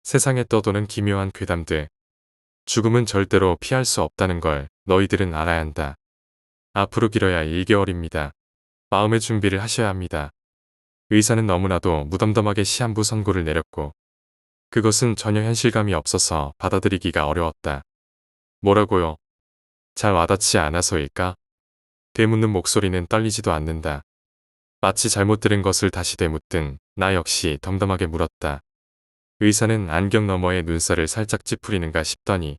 세상에 떠도는 기묘한 괴담들. 죽음은 절대로 피할 수 없다는 걸 너희들은 알아야 한다. 앞으로 길어야 1개월입니다. 마음의 준비를 하셔야 합니다. 의사는 너무나도 무덤덤하게 시한부 선고를 내렸고 그것은 전혀 현실감이 없어서 받아들이기가 어려웠다. 뭐라고요? 잘 와닿지 않아서일까? 되묻는 목소리는 떨리지도 않는다. 마치 잘못 들은 것을 다시 되묻든 나 역시 덤덤하게 물었다. 의사는 안경 너머의 눈살을 살짝 찌푸리는가 싶더니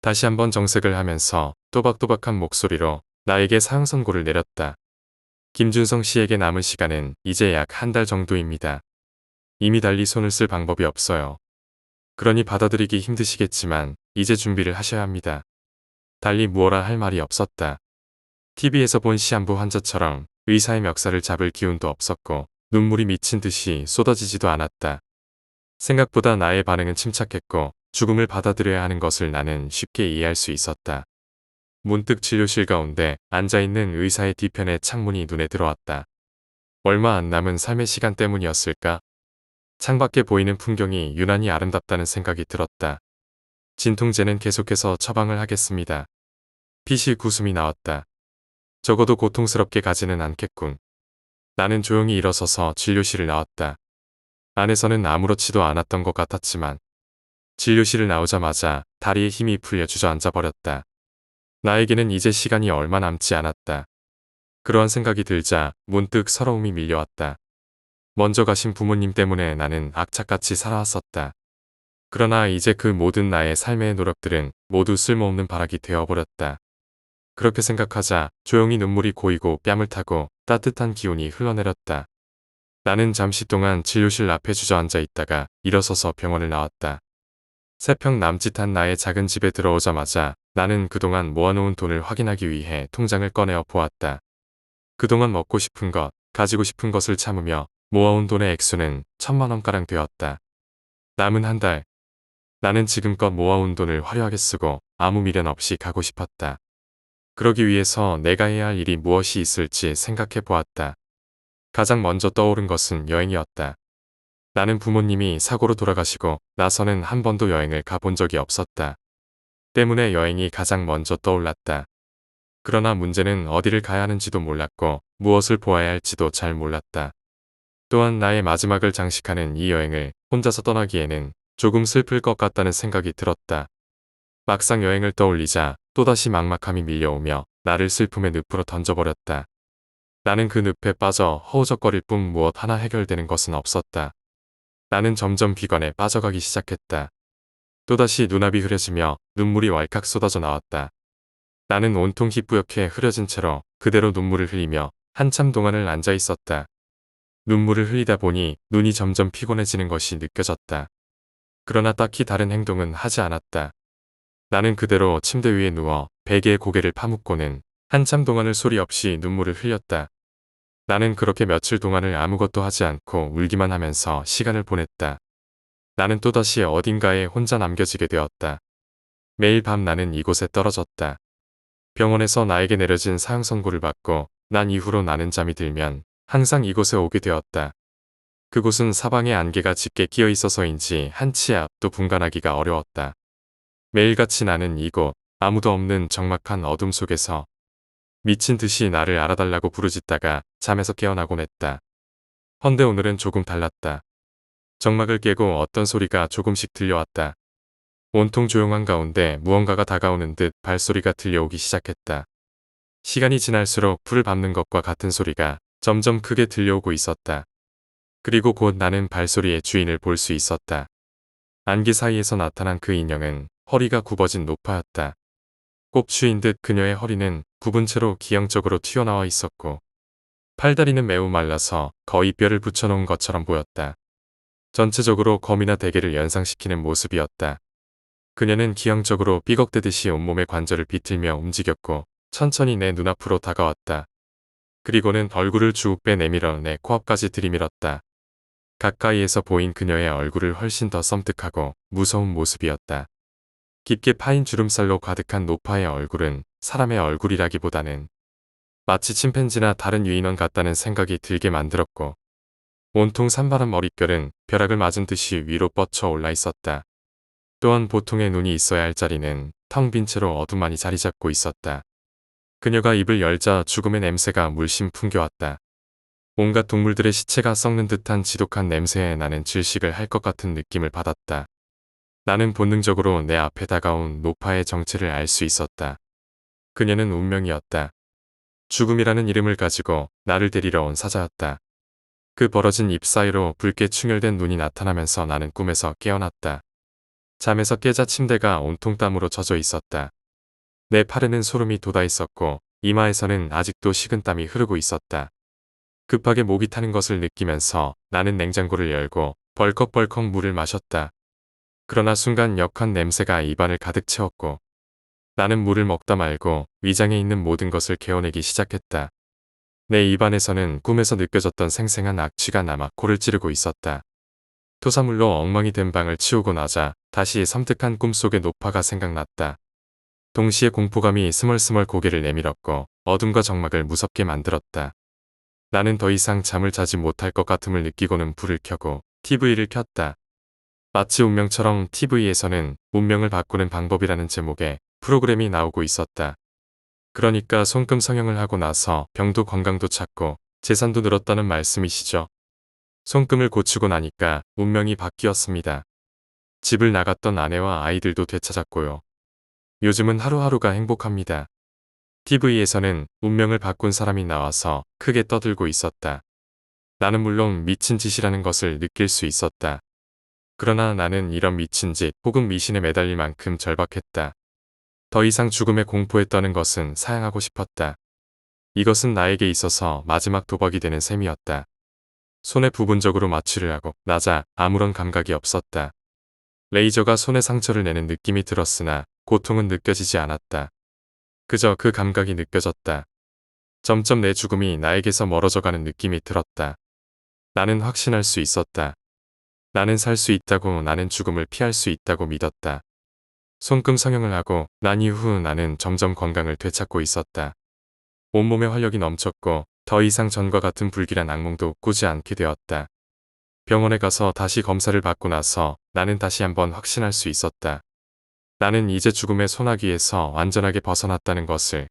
다시 한번 정색을 하면서 또박또박한 목소리로 나에게 사형 선고를 내렸다. 김준성 씨에게 남은 시간은 이제 약 한 달 정도입니다. 이미 달리 손을 쓸 방법이 없어요. 그러니 받아들이기 힘드시겠지만 이제 준비를 하셔야 합니다. 달리 무엇라 할 말이 없었다. TV에서 본 시한부 환자처럼 의사의 멱살을 잡을 기운도 없었고 눈물이 미친 듯이 쏟아지지도 않았다. 생각보다 나의 반응은 침착했고 죽음을 받아들여야 하는 것을 나는 쉽게 이해할 수 있었다. 문득 진료실 가운데 앉아있는 의사의 뒤편에 창문이 눈에 들어왔다. 얼마 안 남은 삶의 시간 때문이었을까? 창밖에 보이는 풍경이 유난히 아름답다는 생각이 들었다. 진통제는 계속해서 처방을 하겠습니다. 피실 구숨이 나왔다. 적어도 고통스럽게 가지는 않겠군. 나는 조용히 일어서서 진료실을 나왔다. 안에서는 아무렇지도 않았던 것 같았지만 진료실을 나오자마자 다리에 힘이 풀려 주저앉아 버렸다. 나에게는 이제 시간이 얼마 남지 않았다. 그러한 생각이 들자 문득 서러움이 밀려왔다. 먼저 가신 부모님 때문에 나는 악착같이 살아왔었다. 그러나 이제 그 모든 나의 삶의 노력들은 모두 쓸모없는 바락이 되어버렸다. 그렇게 생각하자 조용히 눈물이 고이고 뺨을 타고 따뜻한 기운이 흘러내렸다. 나는 잠시 동안 진료실 앞에 주저앉아 있다가 일어서서 병원을 나왔다. 3평 남짓한 나의 작은 집에 들어오자마자 나는 그동안 모아놓은 돈을 확인하기 위해 통장을 꺼내어 보았다. 그동안 먹고 싶은 것, 가지고 싶은 것을 참으며 모아온 돈의 액수는 1000만원가량 되었다. 남은 한 달, 나는 지금껏 모아온 돈을 화려하게 쓰고 아무 미련 없이 가고 싶었다. 그러기 위해서 내가 해야 할 일이 무엇이 있을지 생각해 보았다. 가장 먼저 떠오른 것은 여행이었다. 나는 부모님이 사고로 돌아가시고 나서는 한 번도 여행을 가본 적이 없었다. 때문에 여행이 가장 먼저 떠올랐다. 그러나 문제는 어디를 가야 하는지도 몰랐고 무엇을 보아야 할지도 잘 몰랐다. 또한 나의 마지막을 장식하는 이 여행을 혼자서 떠나기에는 조금 슬플 것 같다는 생각이 들었다. 막상 여행을 떠올리자 또다시 막막함이 밀려오며 나를 슬픔의 늪으로 던져버렸다. 나는 그 늪에 빠져 허우적거릴 뿐 무엇 하나 해결되는 것은 없었다. 나는 점점 비관에 빠져가기 시작했다. 또다시 눈앞이 흐려지며 눈물이 왈칵 쏟아져 나왔다. 나는 온통 희뿌옇게 흐려진 채로 그대로 눈물을 흘리며 한참 동안을 앉아 있었다. 눈물을 흘리다 보니 눈이 점점 피곤해지는 것이 느껴졌다. 그러나 딱히 다른 행동은 하지 않았다. 나는 그대로 침대 위에 누워 베개에 고개를 파묻고는 한참 동안을 소리 없이 눈물을 흘렸다. 나는 그렇게 며칠 동안을 아무것도 하지 않고 울기만 하면서 시간을 보냈다. 나는 또다시 어딘가에 혼자 남겨지게 되었다. 매일 밤 나는 이곳에 떨어졌다. 병원에서 나에게 내려진 사형 선고를 받고 난 이후로 나는 잠이 들면 항상 이곳에 오게 되었다. 그곳은 사방에 안개가 짙게 끼어 있어서인지 한 치 앞도 분간하기가 어려웠다. 매일같이 나는 이곳 아무도 없는 적막한 어둠 속에서 미친 듯이 나를 알아달라고 부르짖다가 잠에서 깨어나곤 했다. 헌데 오늘은 조금 달랐다. 적막을 깨고 어떤 소리가 조금씩 들려왔다. 온통 조용한 가운데 무언가가 다가오는 듯 발소리가 들려오기 시작했다. 시간이 지날수록 풀을 밟는 것과 같은 소리가 점점 크게 들려오고 있었다. 그리고 곧 나는 발소리의 주인을 볼 수 있었다. 안개 사이에서 나타난 그 인형은 허리가 굽어진 노파였다. 꼽추인 듯 그녀의 허리는 굽은 채로 기형적으로 튀어나와 있었고 팔다리는 매우 말라서 거의 뼈를 붙여놓은 것처럼 보였다. 전체적으로 거미나 대게를 연상시키는 모습이었다. 그녀는 기형적으로 삐걱대듯이 온몸의 관절을 비틀며 움직였고 천천히 내 눈앞으로 다가왔다. 그리고는 얼굴을 쭉 빼내밀어 내 코앞까지 들이밀었다. 가까이에서 보인 그녀의 얼굴을 훨씬 더 섬뜩하고 무서운 모습이었다. 깊게 파인 주름살로 가득한 노파의 얼굴은 사람의 얼굴이라기보다는 마치 침팬지나 다른 유인원 같다는 생각이 들게 만들었고 온통 산발한 머릿결은 벼락을 맞은 듯이 위로 뻗쳐 올라 있었다. 또한 보통의 눈이 있어야 할 자리는 텅 빈 채로 어두만이 자리 잡고 있었다. 그녀가 입을 열자 죽음의 냄새가 물씬 풍겨왔다. 온갖 동물들의 시체가 썩는 듯한 지독한 냄새에 나는 질식을 할 것 같은 느낌을 받았다. 나는 본능적으로 내 앞에 다가온 노파의 정체를 알 수 있었다. 그녀는 운명이었다. 죽음이라는 이름을 가지고 나를 데리러 온 사자였다. 그 벌어진 입 사이로 붉게 충혈된 눈이 나타나면서 나는 꿈에서 깨어났다. 잠에서 깨자 침대가 온통 땀으로 젖어 있었다. 내 팔에는 소름이 돋아 있었고 이마에서는 아직도 식은땀이 흐르고 있었다. 급하게 목이 타는 것을 느끼면서 나는 냉장고를 열고 벌컥벌컥 물을 마셨다. 그러나 순간 역한 냄새가 입안을 가득 채웠고 나는 물을 먹다 말고 위장에 있는 모든 것을 개어내기 시작했다. 내 입안에서는 꿈에서 느껴졌던 생생한 악취가 남아 코를 찌르고 있었다. 토사물로 엉망이 된 방을 치우고 나자 다시 섬뜩한 꿈속의 노파가 생각났다. 동시에 공포감이 스멀스멀 고개를 내밀었고 어둠과 적막을 무섭게 만들었다. 나는 더 이상 잠을 자지 못할 것 같음을 느끼고는 불을 켜고 TV를 켰다. 마치 운명처럼 TV에서는 운명을 바꾸는 방법이라는 제목의 프로그램이 나오고 있었다. 그러니까 손금 성형을 하고 나서 병도 건강도 찾고 재산도 늘었다는 말씀이시죠. 손금을 고치고 나니까 운명이 바뀌었습니다. 집을 나갔던 아내와 아이들도 되찾았고요. 요즘은 하루하루가 행복합니다. TV에서는 운명을 바꾼 사람이 나와서 크게 떠들고 있었다. 나는 물론 미친 짓이라는 것을 느낄 수 있었다. 그러나 나는 이런 미친 짓 혹은 미신에 매달릴 만큼 절박했다. 더 이상 죽음의 공포에 떠는 것은 사양하고 싶었다. 이것은 나에게 있어서 마지막 도박이 되는 셈이었다. 손에 부분적으로 마취를 하고 나자 아무런 감각이 없었다. 레이저가 손에 상처를 내는 느낌이 들었으나 고통은 느껴지지 않았다. 그저 그 감각이 느껴졌다. 점점 내 죽음이 나에게서 멀어져가는 느낌이 들었다. 나는 확신할 수 있었다. 나는 살 수 있다고, 나는 죽음을 피할 수 있다고 믿었다. 손금 성형을 하고 난 이후 나는 점점 건강을 되찾고 있었다. 온몸에 활력이 넘쳤고 더 이상 전과 같은 불길한 악몽도 꾸지 않게 되었다. 병원에 가서 다시 검사를 받고 나서 나는 다시 한번 확신할 수 있었다. 나는 이제 죽음의 소나기에서 완전하게 벗어났다는 것을.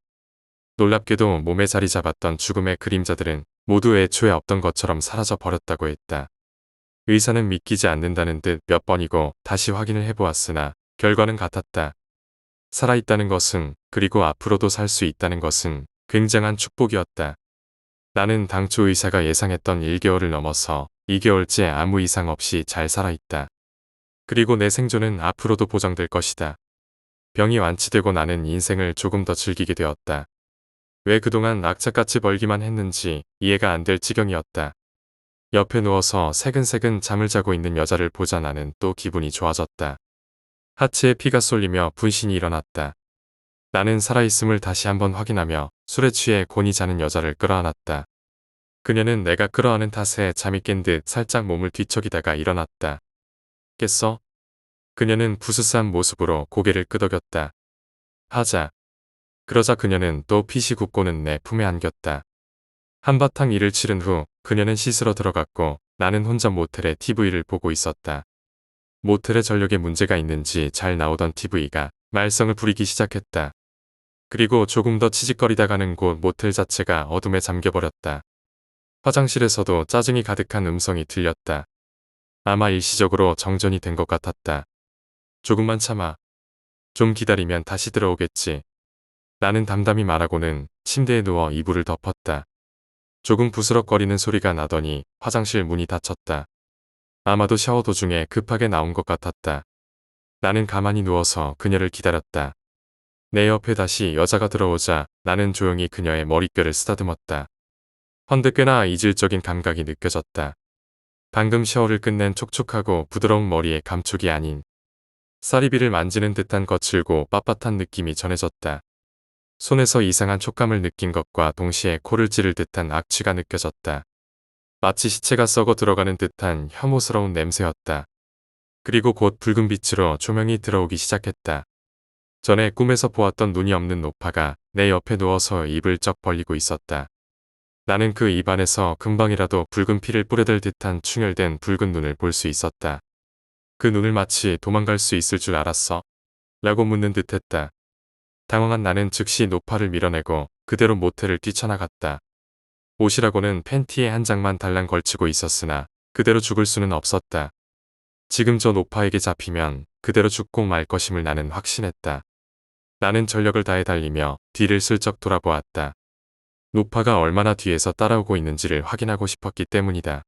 놀랍게도 몸에 자리 잡았던 죽음의 그림자들은 모두 애초에 없던 것처럼 사라져 버렸다고 했다. 의사는 믿기지 않는다는 듯 몇 번이고 다시 확인을 해보았으나 결과는 같았다. 살아있다는 것은, 그리고 앞으로도 살 수 있다는 것은 굉장한 축복이었다. 나는 당초 의사가 예상했던 1개월을 넘어서 2개월째 아무 이상 없이 잘 살아있다. 그리고 내 생존은 앞으로도 보장될 것이다. 병이 완치되고 나는 인생을 조금 더 즐기게 되었다. 왜 그동안 악착같이 벌기만 했는지 이해가 안 될 지경이었다. 옆에 누워서 새근새근 잠을 자고 있는 여자를 보자 나는 또 기분이 좋아졌다. 하체에 피가 쏠리며 분신이 일어났다. 나는 살아있음을 다시 한번 확인하며 술에 취해 곤히 자는 여자를 끌어안았다. 그녀는 내가 끌어안은 탓에 잠이 깬 듯 살짝 몸을 뒤척이다가 일어났다. 깼어? 그녀는 부스스한 모습으로 고개를 끄덕였다. 하자. 그러자 그녀는 또 핏이 굳고는 내 품에 안겼다. 한바탕 일을 치른 후 그녀는 씻으러 들어갔고 나는 혼자 모텔에 TV를 보고 있었다. 모텔에 전력에 문제가 있는지 잘 나오던 TV가 말썽을 부리기 시작했다. 그리고 조금 더 치직거리다 가는 곳 모텔 자체가 어둠에 잠겨버렸다. 화장실에서도 짜증이 가득한 음성이 들렸다. 아마 일시적으로 정전이 된 것 같았다. 조금만 참아. 좀 기다리면 다시 들어오겠지. 나는 담담히 말하고는 침대에 누워 이불을 덮었다. 조금 부스럭거리는 소리가 나더니 화장실 문이 닫혔다. 아마도 샤워 도중에 급하게 나온 것 같았다. 나는 가만히 누워서 그녀를 기다렸다. 내 옆에 다시 여자가 들어오자 나는 조용히 그녀의 머릿결을 쓰다듬었다. 헌데 꽤나 이질적인 감각이 느껴졌다. 방금 샤워를 끝낸 촉촉하고 부드러운 머리에 감촉이 아닌 쌀이비를 만지는 듯한 거칠고 빳빳한 느낌이 전해졌다. 손에서 이상한 촉감을 느낀 것과 동시에 코를 찌를 듯한 악취가 느껴졌다. 마치 시체가 썩어 들어가는 듯한 혐오스러운 냄새였다. 그리고 곧 붉은 빛으로 조명이 들어오기 시작했다. 전에 꿈에서 보았던 눈이 없는 노파가 내 옆에 누워서 입을 쩍 벌리고 있었다. 나는 그 입안에서 금방이라도 붉은 피를 뿌려댈 듯한 충혈된 붉은 눈을 볼 수 있었다. 그 눈을 마치 도망갈 수 있을 줄 알았어? 라고 묻는 듯 했다. 당황한 나는 즉시 노파를 밀어내고 그대로 모텔을 뛰쳐나갔다. 옷이라고는 팬티에 한 장만 달랑 걸치고 있었으나 그대로 죽을 수는 없었다. 지금 저 노파에게 잡히면 그대로 죽고 말 것임을 나는 확신했다. 나는 전력을 다해 달리며 뒤를 슬쩍 돌아보았다. 노파가 얼마나 뒤에서 따라오고 있는지를 확인하고 싶었기 때문이다.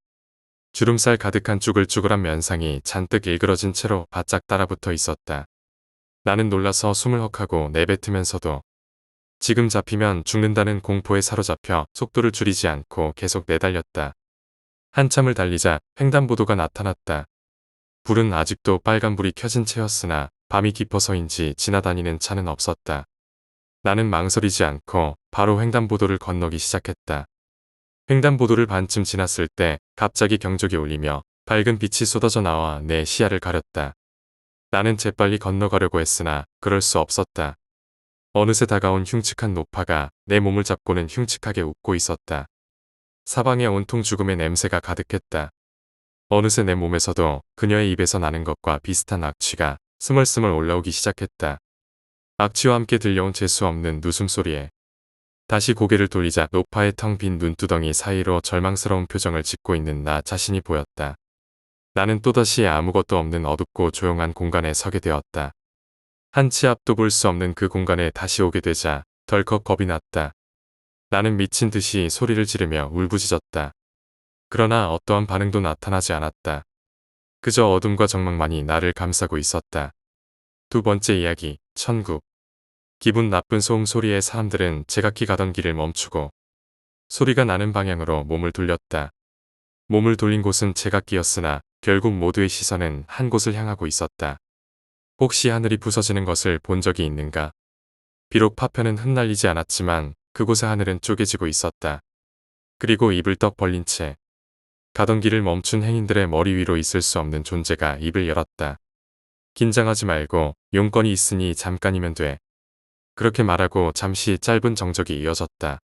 주름살 가득한 쭈글쭈글한 면상이 잔뜩 일그러진 채로 바짝 따라붙어 있었다. 나는 놀라서 숨을 헉하고 내뱉으면서도 지금 잡히면 죽는다는 공포에 사로잡혀 속도를 줄이지 않고 계속 내달렸다. 한참을 달리자 횡단보도가 나타났다. 불은 아직도 빨간불이 켜진 채였으나 밤이 깊어서인지 지나다니는 차는 없었다. 나는 망설이지 않고 바로 횡단보도를 건너기 시작했다. 횡단보도를 반쯤 지났을 때 갑자기 경적이 울리며 밝은 빛이 쏟아져 나와 내 시야를 가렸다. 나는 재빨리 건너가려고 했으나 그럴 수 없었다. 어느새 다가온 흉측한 노파가 내 몸을 잡고는 흉측하게 웃고 있었다. 사방에 온통 죽음의 냄새가 가득했다. 어느새 내 몸에서도 그녀의 입에서 나는 것과 비슷한 악취가 스멀스멀 올라오기 시작했다. 악취와 함께 들려온 재수없는 누숨소리에 다시 고개를 돌리자 노파의 텅 빈 눈두덩이 사이로 절망스러운 표정을 짓고 있는 나 자신이 보였다. 나는 또다시 아무것도 없는 어둡고 조용한 공간에 서게 되었다. 한 치 앞도 볼 수 없는 그 공간에 다시 오게 되자 덜컥 겁이 났다. 나는 미친 듯이 소리를 지르며 울부짖었다. 그러나 어떠한 반응도 나타나지 않았다. 그저 어둠과 정막만이 나를 감싸고 있었다. 두 번째 이야기, 천국. 기분 나쁜 소음 소리에 사람들은 제각기 가던 길을 멈추고 소리가 나는 방향으로 몸을 돌렸다. 몸을 돌린 곳은 제각기였으나 결국 모두의 시선은 한 곳을 향하고 있었다. 혹시 하늘이 부서지는 것을 본 적이 있는가? 비록 파편은 흩날리지 않았지만 그곳의 하늘은 쪼개지고 있었다. 그리고 입을 떡 벌린 채 가던 길을 멈춘 행인들의 머리 위로 있을 수 없는 존재가 입을 열었다. 긴장하지 말고 용건이 있으니 잠깐이면 돼. 그렇게 말하고 잠시 짧은 정적이 이어졌다.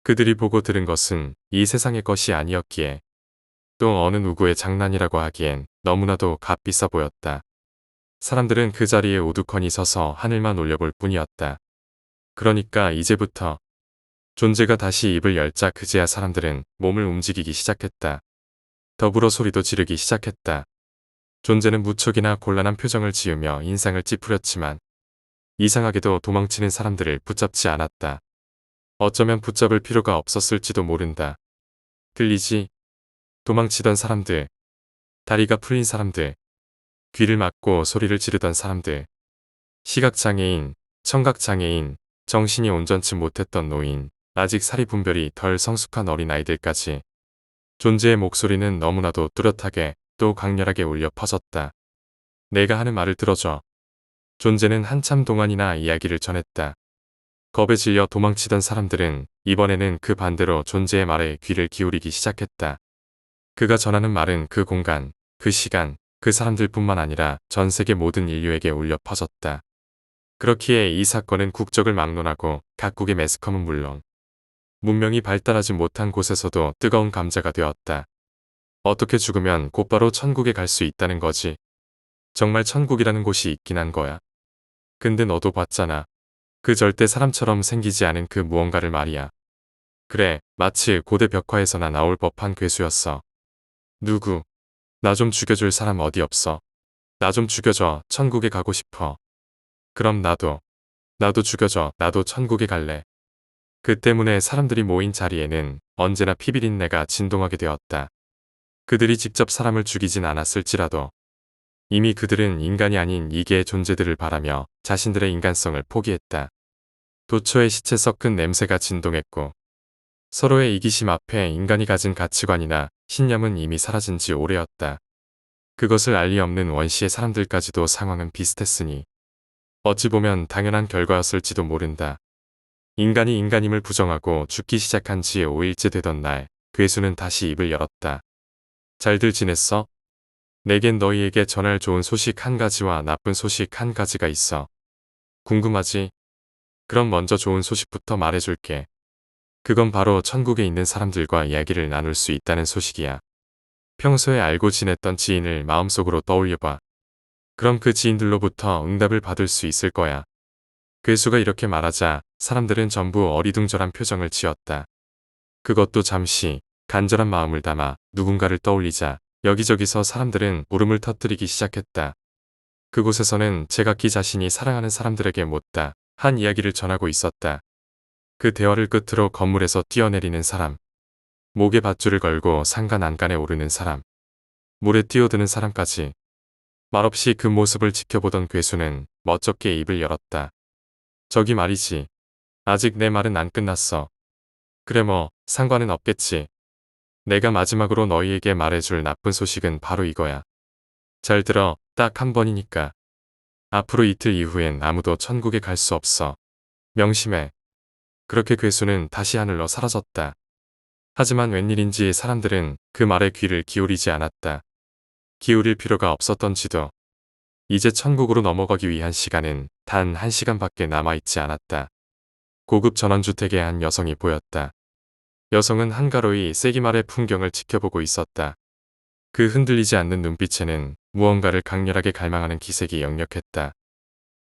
그들이 보고 들은 것은 이 세상의 것이 아니었기에 또 어느 누구의 장난이라고 하기엔 너무나도 값비싸 보였다. 사람들은 그 자리에 우두커니 서서 하늘만 올려볼 뿐이었다. 그러니까 이제부터 존재가 다시 입을 열자 그제야 사람들은 몸을 움직이기 시작했다. 더불어 소리도 지르기 시작했다. 존재는 무척이나 곤란한 표정을 지으며 인상을 찌푸렸지만 이상하게도 도망치는 사람들을 붙잡지 않았다. 어쩌면 붙잡을 필요가 없었을지도 모른다. 들리지? 도망치던 사람들, 다리가 풀린 사람들, 귀를 막고 소리를 지르던 사람들, 시각장애인, 청각장애인, 정신이 온전치 못했던 노인, 아직 사리 분별이 덜 성숙한 어린아이들까지 존재의 목소리는 너무나도 뚜렷하게 또 강렬하게 울려 퍼졌다. 내가 하는 말을 들어줘. 존재는 한참 동안이나 이야기를 전했다. 겁에 질려 도망치던 사람들은 이번에는 그 반대로 존재의 말에 귀를 기울이기 시작했다. 그가 전하는 말은 그 공간, 그 시간, 그 사람들뿐만 아니라 전 세계 모든 인류에게 울려 퍼졌다. 그렇기에 이 사건은 국적을 막론하고 각국의 매스컴은 물론 문명이 발달하지 못한 곳에서도 뜨거운 감자가 되었다. 어떻게 죽으면 곧바로 천국에 갈 수 있다는 거지. 정말 천국이라는 곳이 있긴 한 거야. 근데 너도 봤잖아. 그 절대 사람처럼 생기지 않은 그 무언가를 말이야. 그래, 마치 고대 벽화에서나 나올 법한 괴수였어. 누구? 나 좀 죽여줄 사람 어디 없어? 나 좀 죽여줘. 천국에 가고 싶어. 그럼 나도 죽여줘. 나도 천국에 갈래. 그 때문에 사람들이 모인 자리에는 언제나 피비린내가 진동하게 되었다. 그들이 직접 사람을 죽이진 않았을지라도 이미 그들은 인간이 아닌 이계의 존재들을 바라며 자신들의 인간성을 포기했다. 도처의 시체 썩은 냄새가 진동했고 서로의 이기심 앞에 인간이 가진 가치관이나 신념은 이미 사라진 지 오래였다. 그것을 알 리 없는 원시의 사람들까지도 상황은 비슷했으니 어찌 보면 당연한 결과였을지도 모른다. 인간이 인간임을 부정하고 죽기 시작한 지 5일째 되던 날, 괴수는 다시 입을 열었다. 잘들 지냈어? 내겐 너희에게 전할 좋은 소식 한 가지와 나쁜 소식 한 가지가 있어. 궁금하지? 그럼 먼저 좋은 소식부터 말해줄게. 그건 바로 천국에 있는 사람들과 이야기를 나눌 수 있다는 소식이야. 평소에 알고 지냈던 지인을 마음속으로 떠올려봐. 그럼 그 지인들로부터 응답을 받을 수 있을 거야. 괴수가 이렇게 말하자 사람들은 전부 어리둥절한 표정을 지었다. 그것도 잠시 간절한 마음을 담아 누군가를 떠올리자 여기저기서 사람들은 울음을 터뜨리기 시작했다. 그곳에서는 제각기 자신이 사랑하는 사람들에게 못다 한 이야기를 전하고 있었다. 그 대화를 끝으로 건물에서 뛰어내리는 사람, 목에 밧줄을 걸고 상가 난간에 오르는 사람, 물에 뛰어드는 사람까지 말없이 그 모습을 지켜보던 괴수는 멋쩍게 입을 열었다. 저기 말이지. 아직 내 말은 안 끝났어. 그래 뭐 상관은 없겠지. 내가 마지막으로 너희에게 말해줄 나쁜 소식은 바로 이거야. 잘 들어. 딱 한 번이니까. 앞으로 이틀 이후엔 아무도 천국에 갈 수 없어. 명심해. 그렇게 괴수는 다시 하늘로 사라졌다. 하지만 웬일인지 사람들은 그 말에 귀를 기울이지 않았다. 기울일 필요가 없었던지도. 이제 천국으로 넘어가기 위한 시간은 단 1시간밖에 남아있지 않았다. 고급 전원주택의 한 여성이 보였다. 여성은 한가로이 세기말의 풍경을 지켜보고 있었다. 그 흔들리지 않는 눈빛에는 무언가를 강렬하게 갈망하는 기색이 역력했다.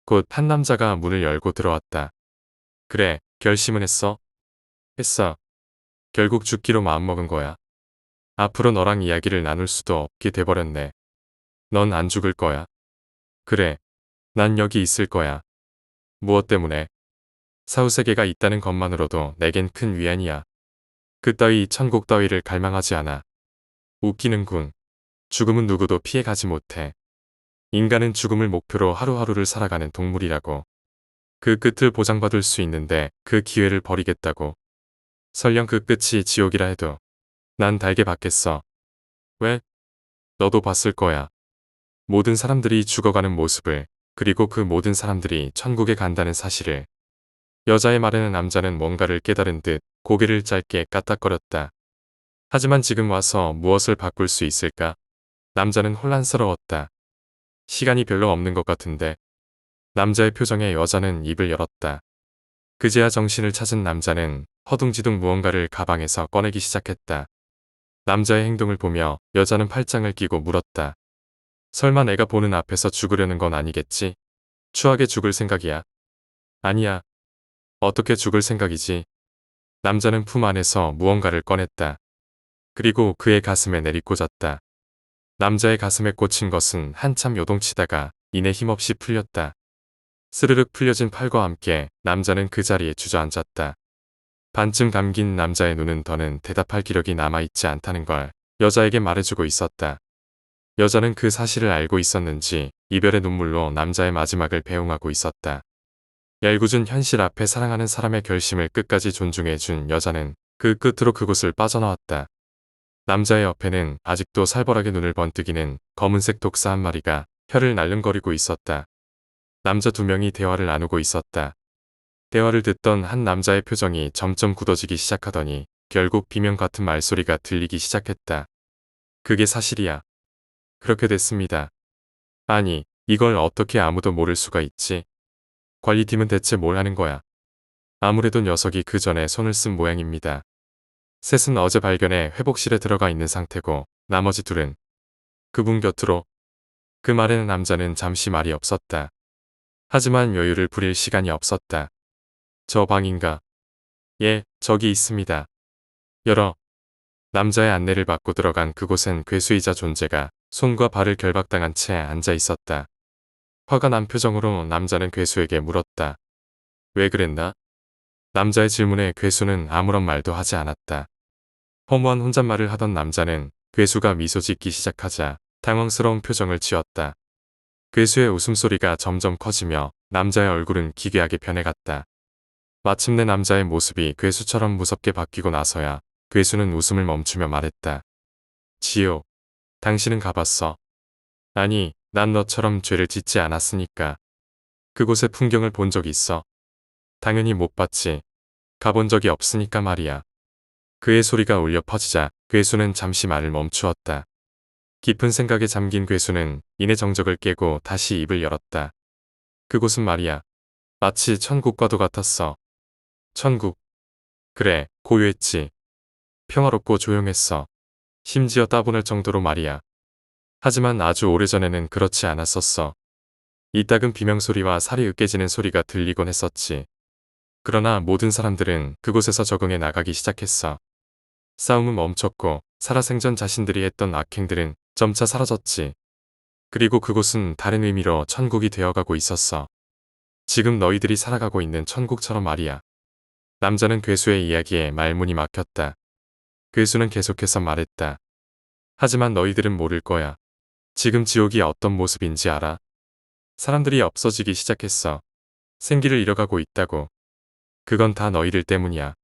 곧 한 남자가 문을 열고 들어왔다. 그래, 결심은 했어? 했어. 결국 죽기로 마음먹은 거야. 앞으로 너랑 이야기를 나눌 수도 없게 돼버렸네. 넌 안 죽을 거야. 그래, 난 여기 있을 거야. 무엇 때문에? 사후세계가 있다는 것만으로도 내겐 큰 위안이야. 그따위 천국 따위를 갈망하지 않아. 웃기는군. 죽음은 누구도 피해가지 못해. 인간은 죽음을 목표로 하루하루를 살아가는 동물이라고. 그 끝을 보장받을 수 있는데 그 기회를 버리겠다고. 설령 그 끝이 지옥이라 해도 난 달게 받겠어. 왜? 너도 봤을 거야. 모든 사람들이 죽어가는 모습을, 그리고 그 모든 사람들이 천국에 간다는 사실을. 여자의 말에는 남자는 뭔가를 깨달은 듯 고개를 짧게 까딱거렸다. 하지만 지금 와서 무엇을 바꿀 수 있을까? 남자는 혼란스러웠다. 시간이 별로 없는 것 같은데. 남자의 표정에 여자는 입을 열었다. 그제야 정신을 찾은 남자는 허둥지둥 무언가를 가방에서 꺼내기 시작했다. 남자의 행동을 보며 여자는 팔짱을 끼고 물었다. 설마 내가 보는 앞에서 죽으려는 건 아니겠지? 추하게 죽을 생각이야? 아니야. 어떻게 죽을 생각이지? 남자는 품 안에서 무언가를 꺼냈다. 그리고 그의 가슴에 내리꽂았다. 남자의 가슴에 꽂힌 것은 한참 요동치다가 이내 힘없이 풀렸다. 스르륵 풀려진 팔과 함께 남자는 그 자리에 주저앉았다. 반쯤 감긴 남자의 눈은 더는 대답할 기력이 남아있지 않다는 걸 여자에게 말해주고 있었다. 여자는 그 사실을 알고 있었는지 이별의 눈물로 남자의 마지막을 배웅하고 있었다. 얄궂은 현실 앞에 사랑하는 사람의 결심을 끝까지 존중해준 여자는 그 끝으로 그곳을 빠져나왔다. 남자의 옆에는 아직도 살벌하게 눈을 번뜩이는 검은색 독사 한 마리가 혀를 날름거리고 있었다. 남자 2명이 대화를 나누고 있었다. 대화를 듣던 한 남자의 표정이 점점 굳어지기 시작하더니 결국 비명 같은 말소리가 들리기 시작했다. 그게 사실이야. 그렇게 됐습니다. 아니, 이걸 어떻게 아무도 모를 수가 있지? 관리팀은 대체 뭘 하는 거야? 아무래도 녀석이 그 전에 손을 쓴 모양입니다. 셋은 어제 발견해 회복실에 들어가 있는 상태고 나머지 둘은 그분 곁으로. 그 말에는 남자는 잠시 말이 없었다. 하지만 여유를 부릴 시간이 없었다. 저 방인가? 예, 저기 있습니다. 열어. 남자의 안내를 받고 들어간 그곳엔 괴수이자 존재가 손과 발을 결박당한 채 앉아 있었다. 화가 난 표정으로 남자는 괴수에게 물었다. 왜 그랬나? 남자의 질문에 괴수는 아무런 말도 하지 않았다. 허무한 혼잣말을 하던 남자는 괴수가 미소 짓기 시작하자 당황스러운 표정을 지었다. 괴수의 웃음소리가 점점 커지며 남자의 얼굴은 기괴하게 변해갔다. 마침내 남자의 모습이 괴수처럼 무섭게 바뀌고 나서야 괴수는 웃음을 멈추며 말했다. 지옥. 당신은 가봤어? 아니, 난 너처럼 죄를 짓지 않았으니까. 그곳의 풍경을 본 적 있어? 당연히 못 봤지. 가본 적이 없으니까 말이야. 그의 소리가 울려 퍼지자 괴수는 잠시 말을 멈추었다. 깊은 생각에 잠긴 괴수는 이내 정적을 깨고 다시 입을 열었다. 그곳은 말이야. 마치 천국과도 같았어. 천국. 그래, 고요했지. 평화롭고 조용했어. 심지어 따분할 정도로 말이야. 하지만 아주 오래전에는 그렇지 않았었어. 이따금 비명소리와 살이 으깨지는 소리가 들리곤 했었지. 그러나 모든 사람들은 그곳에서 적응해 나가기 시작했어. 싸움은 멈췄고 살아생전 자신들이 했던 악행들은 점차 사라졌지. 그리고 그곳은 다른 의미로 천국이 되어가고 있었어. 지금 너희들이 살아가고 있는 천국처럼 말이야. 남자는 괴수의 이야기에 말문이 막혔다. 괴수는 계속해서 말했다. 하지만 너희들은 모를 거야. 지금 지옥이 어떤 모습인지 알아? 사람들이 없어지기 시작했어. 생기를 잃어가고 있다고. 그건 다 너희들 때문이야.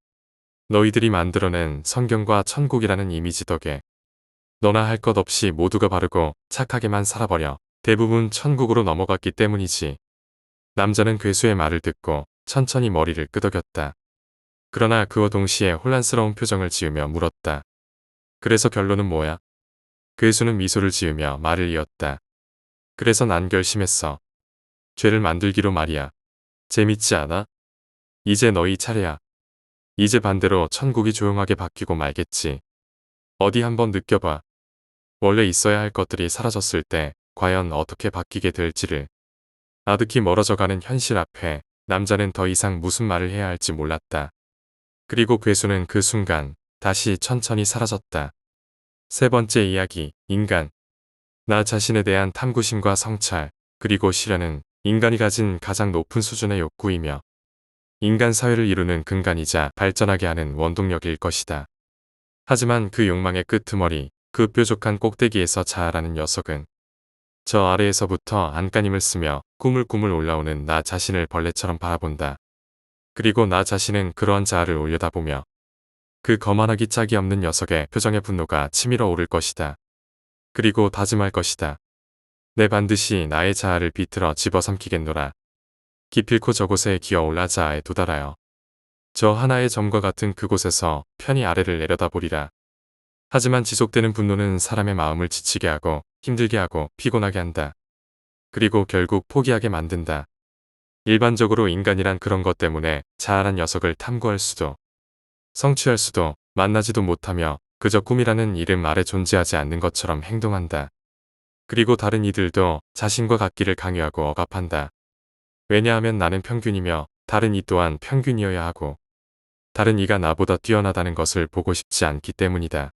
너희들이 만들어낸 성경과 천국이라는 이미지 덕에 너나 할 것 없이 모두가 바르고 착하게만 살아버려 대부분 천국으로 넘어갔기 때문이지. 남자는 괴수의 말을 듣고 천천히 머리를 끄덕였다. 그러나 그와 동시에 혼란스러운 표정을 지으며 물었다. 그래서 결론은 뭐야? 괴수는 미소를 지으며 말을 이었다. 그래서 난 결심했어. 죄를 만들기로 말이야. 재밌지 않아? 이제 너희 차례야. 이제 반대로 천국이 조용하게 바뀌고 말겠지. 어디 한번 느껴봐. 원래 있어야 할 것들이 사라졌을 때 과연 어떻게 바뀌게 될지를. 아득히 멀어져가는 현실 앞에 남자는 더 이상 무슨 말을 해야 할지 몰랐다. 그리고 괴수는 그 순간 다시 천천히 사라졌다. 세 번째 이야기, 인간. 나 자신에 대한 탐구심과 성찰, 그리고 실현은 인간이 가진 가장 높은 수준의 욕구이며 인간 사회를 이루는 근간이자 발전하게 하는 원동력일 것이다. 하지만 그 욕망의 끄트머리, 그 뾰족한 꼭대기에서 자아라는 녀석은 저 아래에서부터 안간힘을 쓰며 꾸물꾸물 올라오는 나 자신을 벌레처럼 바라본다. 그리고 나 자신은 그러한 자아를 올려다보며 그 거만하기 짝이 없는 녀석의 표정의 분노가 치밀어 오를 것이다. 그리고 다짐할 것이다. 내 반드시 나의 자아를 비틀어 집어삼키겠노라. 기필코 저곳에 기어올라 자아에 도달하여 저 하나의 점과 같은 그곳에서 편히 아래를 내려다보리라. 하지만 지속되는 분노는 사람의 마음을 지치게 하고 힘들게 하고 피곤하게 한다. 그리고 결국 포기하게 만든다. 일반적으로 인간이란 그런 것 때문에 자아란 녀석을 탐구할 수도 성취할 수도 만나지도 못하며 그저 꿈이라는 이름 아래 존재하지 않는 것처럼 행동한다. 그리고 다른 이들도 자신과 같기를 강요하고 억압한다. 왜냐하면 나는 평균이며 다른 이 또한 평균이어야 하고 다른 이가 나보다 뛰어나다는 것을 보고 싶지 않기 때문이다.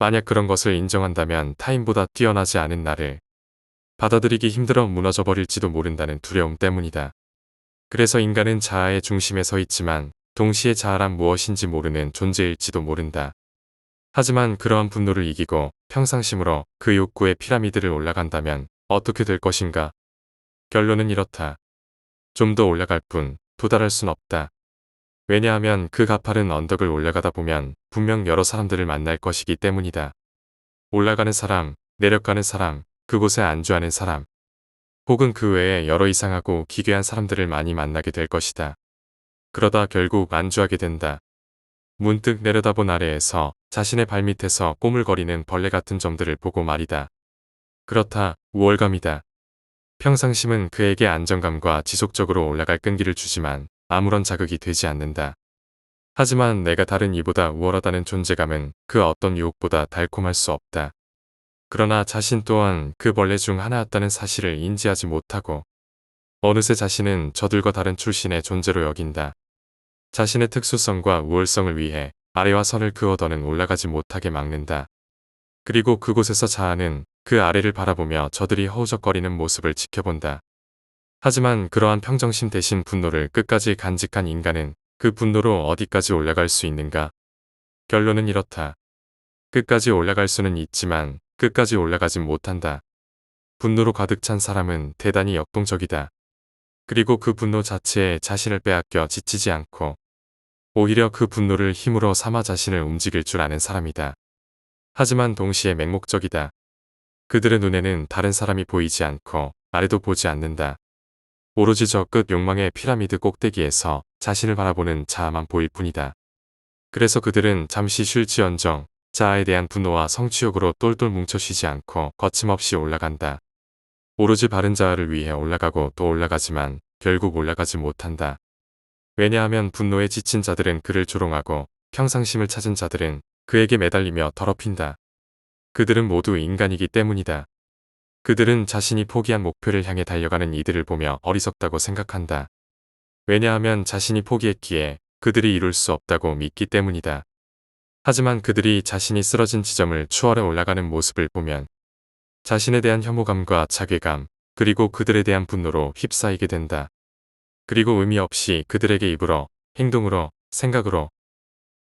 만약 그런 것을 인정한다면 타인보다 뛰어나지 않은 나를 받아들이기 힘들어 무너져 버릴지도 모른다는 두려움 때문이다. 그래서 인간은 자아의 중심에 서 있지만 동시에 자아란 무엇인지 모르는 존재일지도 모른다. 하지만 그러한 분노를 이기고 평상심으로 그 욕구의 피라미드를 올라간다면 어떻게 될 것인가? 결론은 이렇다. 좀 더 올라갈 뿐 도달할 순 없다. 왜냐하면 그 가파른 언덕을 올라가다 보면 분명 여러 사람들을 만날 것이기 때문이다. 올라가는 사람, 내려가는 사람, 그곳에 안주하는 사람, 혹은 그 외에 여러 이상하고 기괴한 사람들을 많이 만나게 될 것이다. 그러다 결국 안주하게 된다. 문득 내려다본 아래에서 자신의 발밑에서 꼬물거리는 벌레 같은 점들을 보고 말이다. 그렇다, 우월감이다. 평상심은 그에게 안정감과 지속적으로 올라갈 끈기를 주지만 아무런 자극이 되지 않는다. 하지만 내가 다른 이보다 우월하다는 존재감은 그 어떤 유혹보다 달콤할 수 없다. 그러나 자신 또한 그 벌레 중 하나였다는 사실을 인지하지 못하고 어느새 자신은 저들과 다른 출신의 존재로 여긴다. 자신의 특수성과 우월성을 위해 아래와 선을 그어 더는 올라가지 못하게 막는다. 그리고 그곳에서 자아는 그 아래를 바라보며 저들이 허우적거리는 모습을 지켜본다. 하지만 그러한 평정심 대신 분노를 끝까지 간직한 인간은 그 분노로 어디까지 올라갈 수 있는가? 결론은 이렇다. 끝까지 올라갈 수는 있지만 끝까지 올라가진 못한다. 분노로 가득 찬 사람은 대단히 역동적이다. 그리고 그 분노 자체에 자신을 빼앗겨 지치지 않고 오히려 그 분노를 힘으로 삼아 자신을 움직일 줄 아는 사람이다. 하지만 동시에 맹목적이다. 그들의 눈에는 다른 사람이 보이지 않고 아래도 보지 않는다. 오로지 저 끝 욕망의 피라미드 꼭대기에서 자신을 바라보는 자아만 보일 뿐이다. 그래서 그들은 잠시 쉴지언정 자아에 대한 분노와 성취욕으로 똘똘 뭉쳐 쉬지 않고 거침없이 올라간다. 오로지 바른 자아를 위해 올라가고 또 올라가지만 결국 올라가지 못한다. 왜냐하면 분노에 지친 자들은 그를 조롱하고 평상심을 찾은 자들은 그에게 매달리며 더럽힌다. 그들은 모두 인간이기 때문이다. 그들은 자신이 포기한 목표를 향해 달려가는 이들을 보며 어리석다고 생각한다. 왜냐하면 자신이 포기했기에 그들이 이룰 수 없다고 믿기 때문이다. 하지만 그들이 자신이 쓰러진 지점을 추월해 올라가는 모습을 보면 자신에 대한 혐오감과 자괴감, 그리고 그들에 대한 분노로 휩싸이게 된다. 그리고 의미 없이 그들에게 입으로, 행동으로, 생각으로,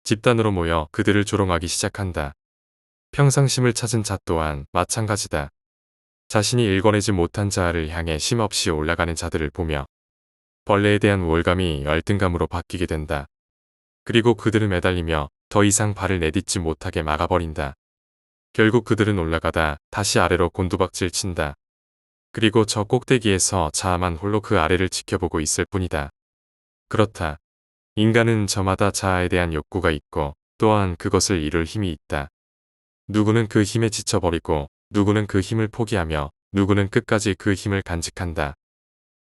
집단으로 모여 그들을 조롱하기 시작한다. 평상심을 찾은 자 또한 마찬가지다. 자신이 일궈내지 못한 자아를 향해 쉼없이 올라가는 자들을 보며 벌레에 대한 우월감이 열등감으로 바뀌게 된다. 그리고 그들을 매달리며 더 이상 발을 내딛지 못하게 막아버린다. 결국 그들은 올라가다 다시 아래로 곤두박질 친다. 그리고 저 꼭대기에서 자아만 홀로 그 아래를 지켜보고 있을 뿐이다. 그렇다. 인간은 저마다 자아에 대한 욕구가 있고 또한 그것을 이룰 힘이 있다. 누구는 그 힘에 지쳐버리고 누구는 그 힘을 포기하며 누구는 끝까지 그 힘을 간직한다.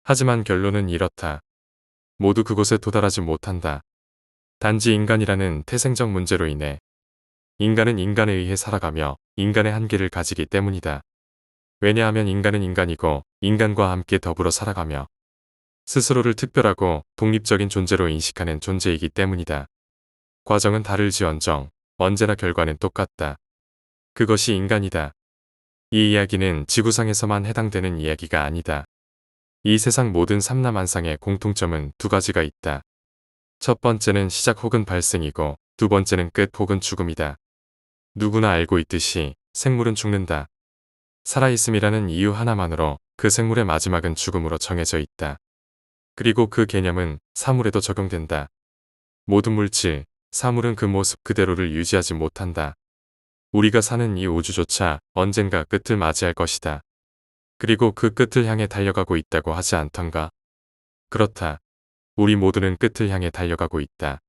하지만 결론은 이렇다. 모두 그곳에 도달하지 못한다. 단지 인간이라는 태생적 문제로 인해 인간은 인간에 의해 살아가며 인간의 한계를 가지기 때문이다. 왜냐하면 인간은 인간이고 인간과 함께 더불어 살아가며 스스로를 특별하고 독립적인 존재로 인식하는 존재이기 때문이다. 과정은 다를지언정 언제나 결과는 똑같다. 그것이 인간이다. 이 이야기는 지구상에서만 해당되는 이야기가 아니다. 이 세상 모든 삼라만상의 공통점은 두 가지가 있다. 첫 번째는 시작 혹은 발생이고 두 번째는 끝 혹은 죽음이다. 누구나 알고 있듯이 생물은 죽는다. 살아있음이라는 이유 하나만으로 그 생물의 마지막은 죽음으로 정해져 있다. 그리고 그 개념은 사물에도 적용된다. 모든 물질, 사물은 그 모습 그대로를 유지하지 못한다. 우리가 사는 이 우주조차 언젠가 끝을 맞이할 것이다. 그리고 그 끝을 향해 달려가고 있다고 하지 않던가? 그렇다. 우리 모두는 끝을 향해 달려가고 있다.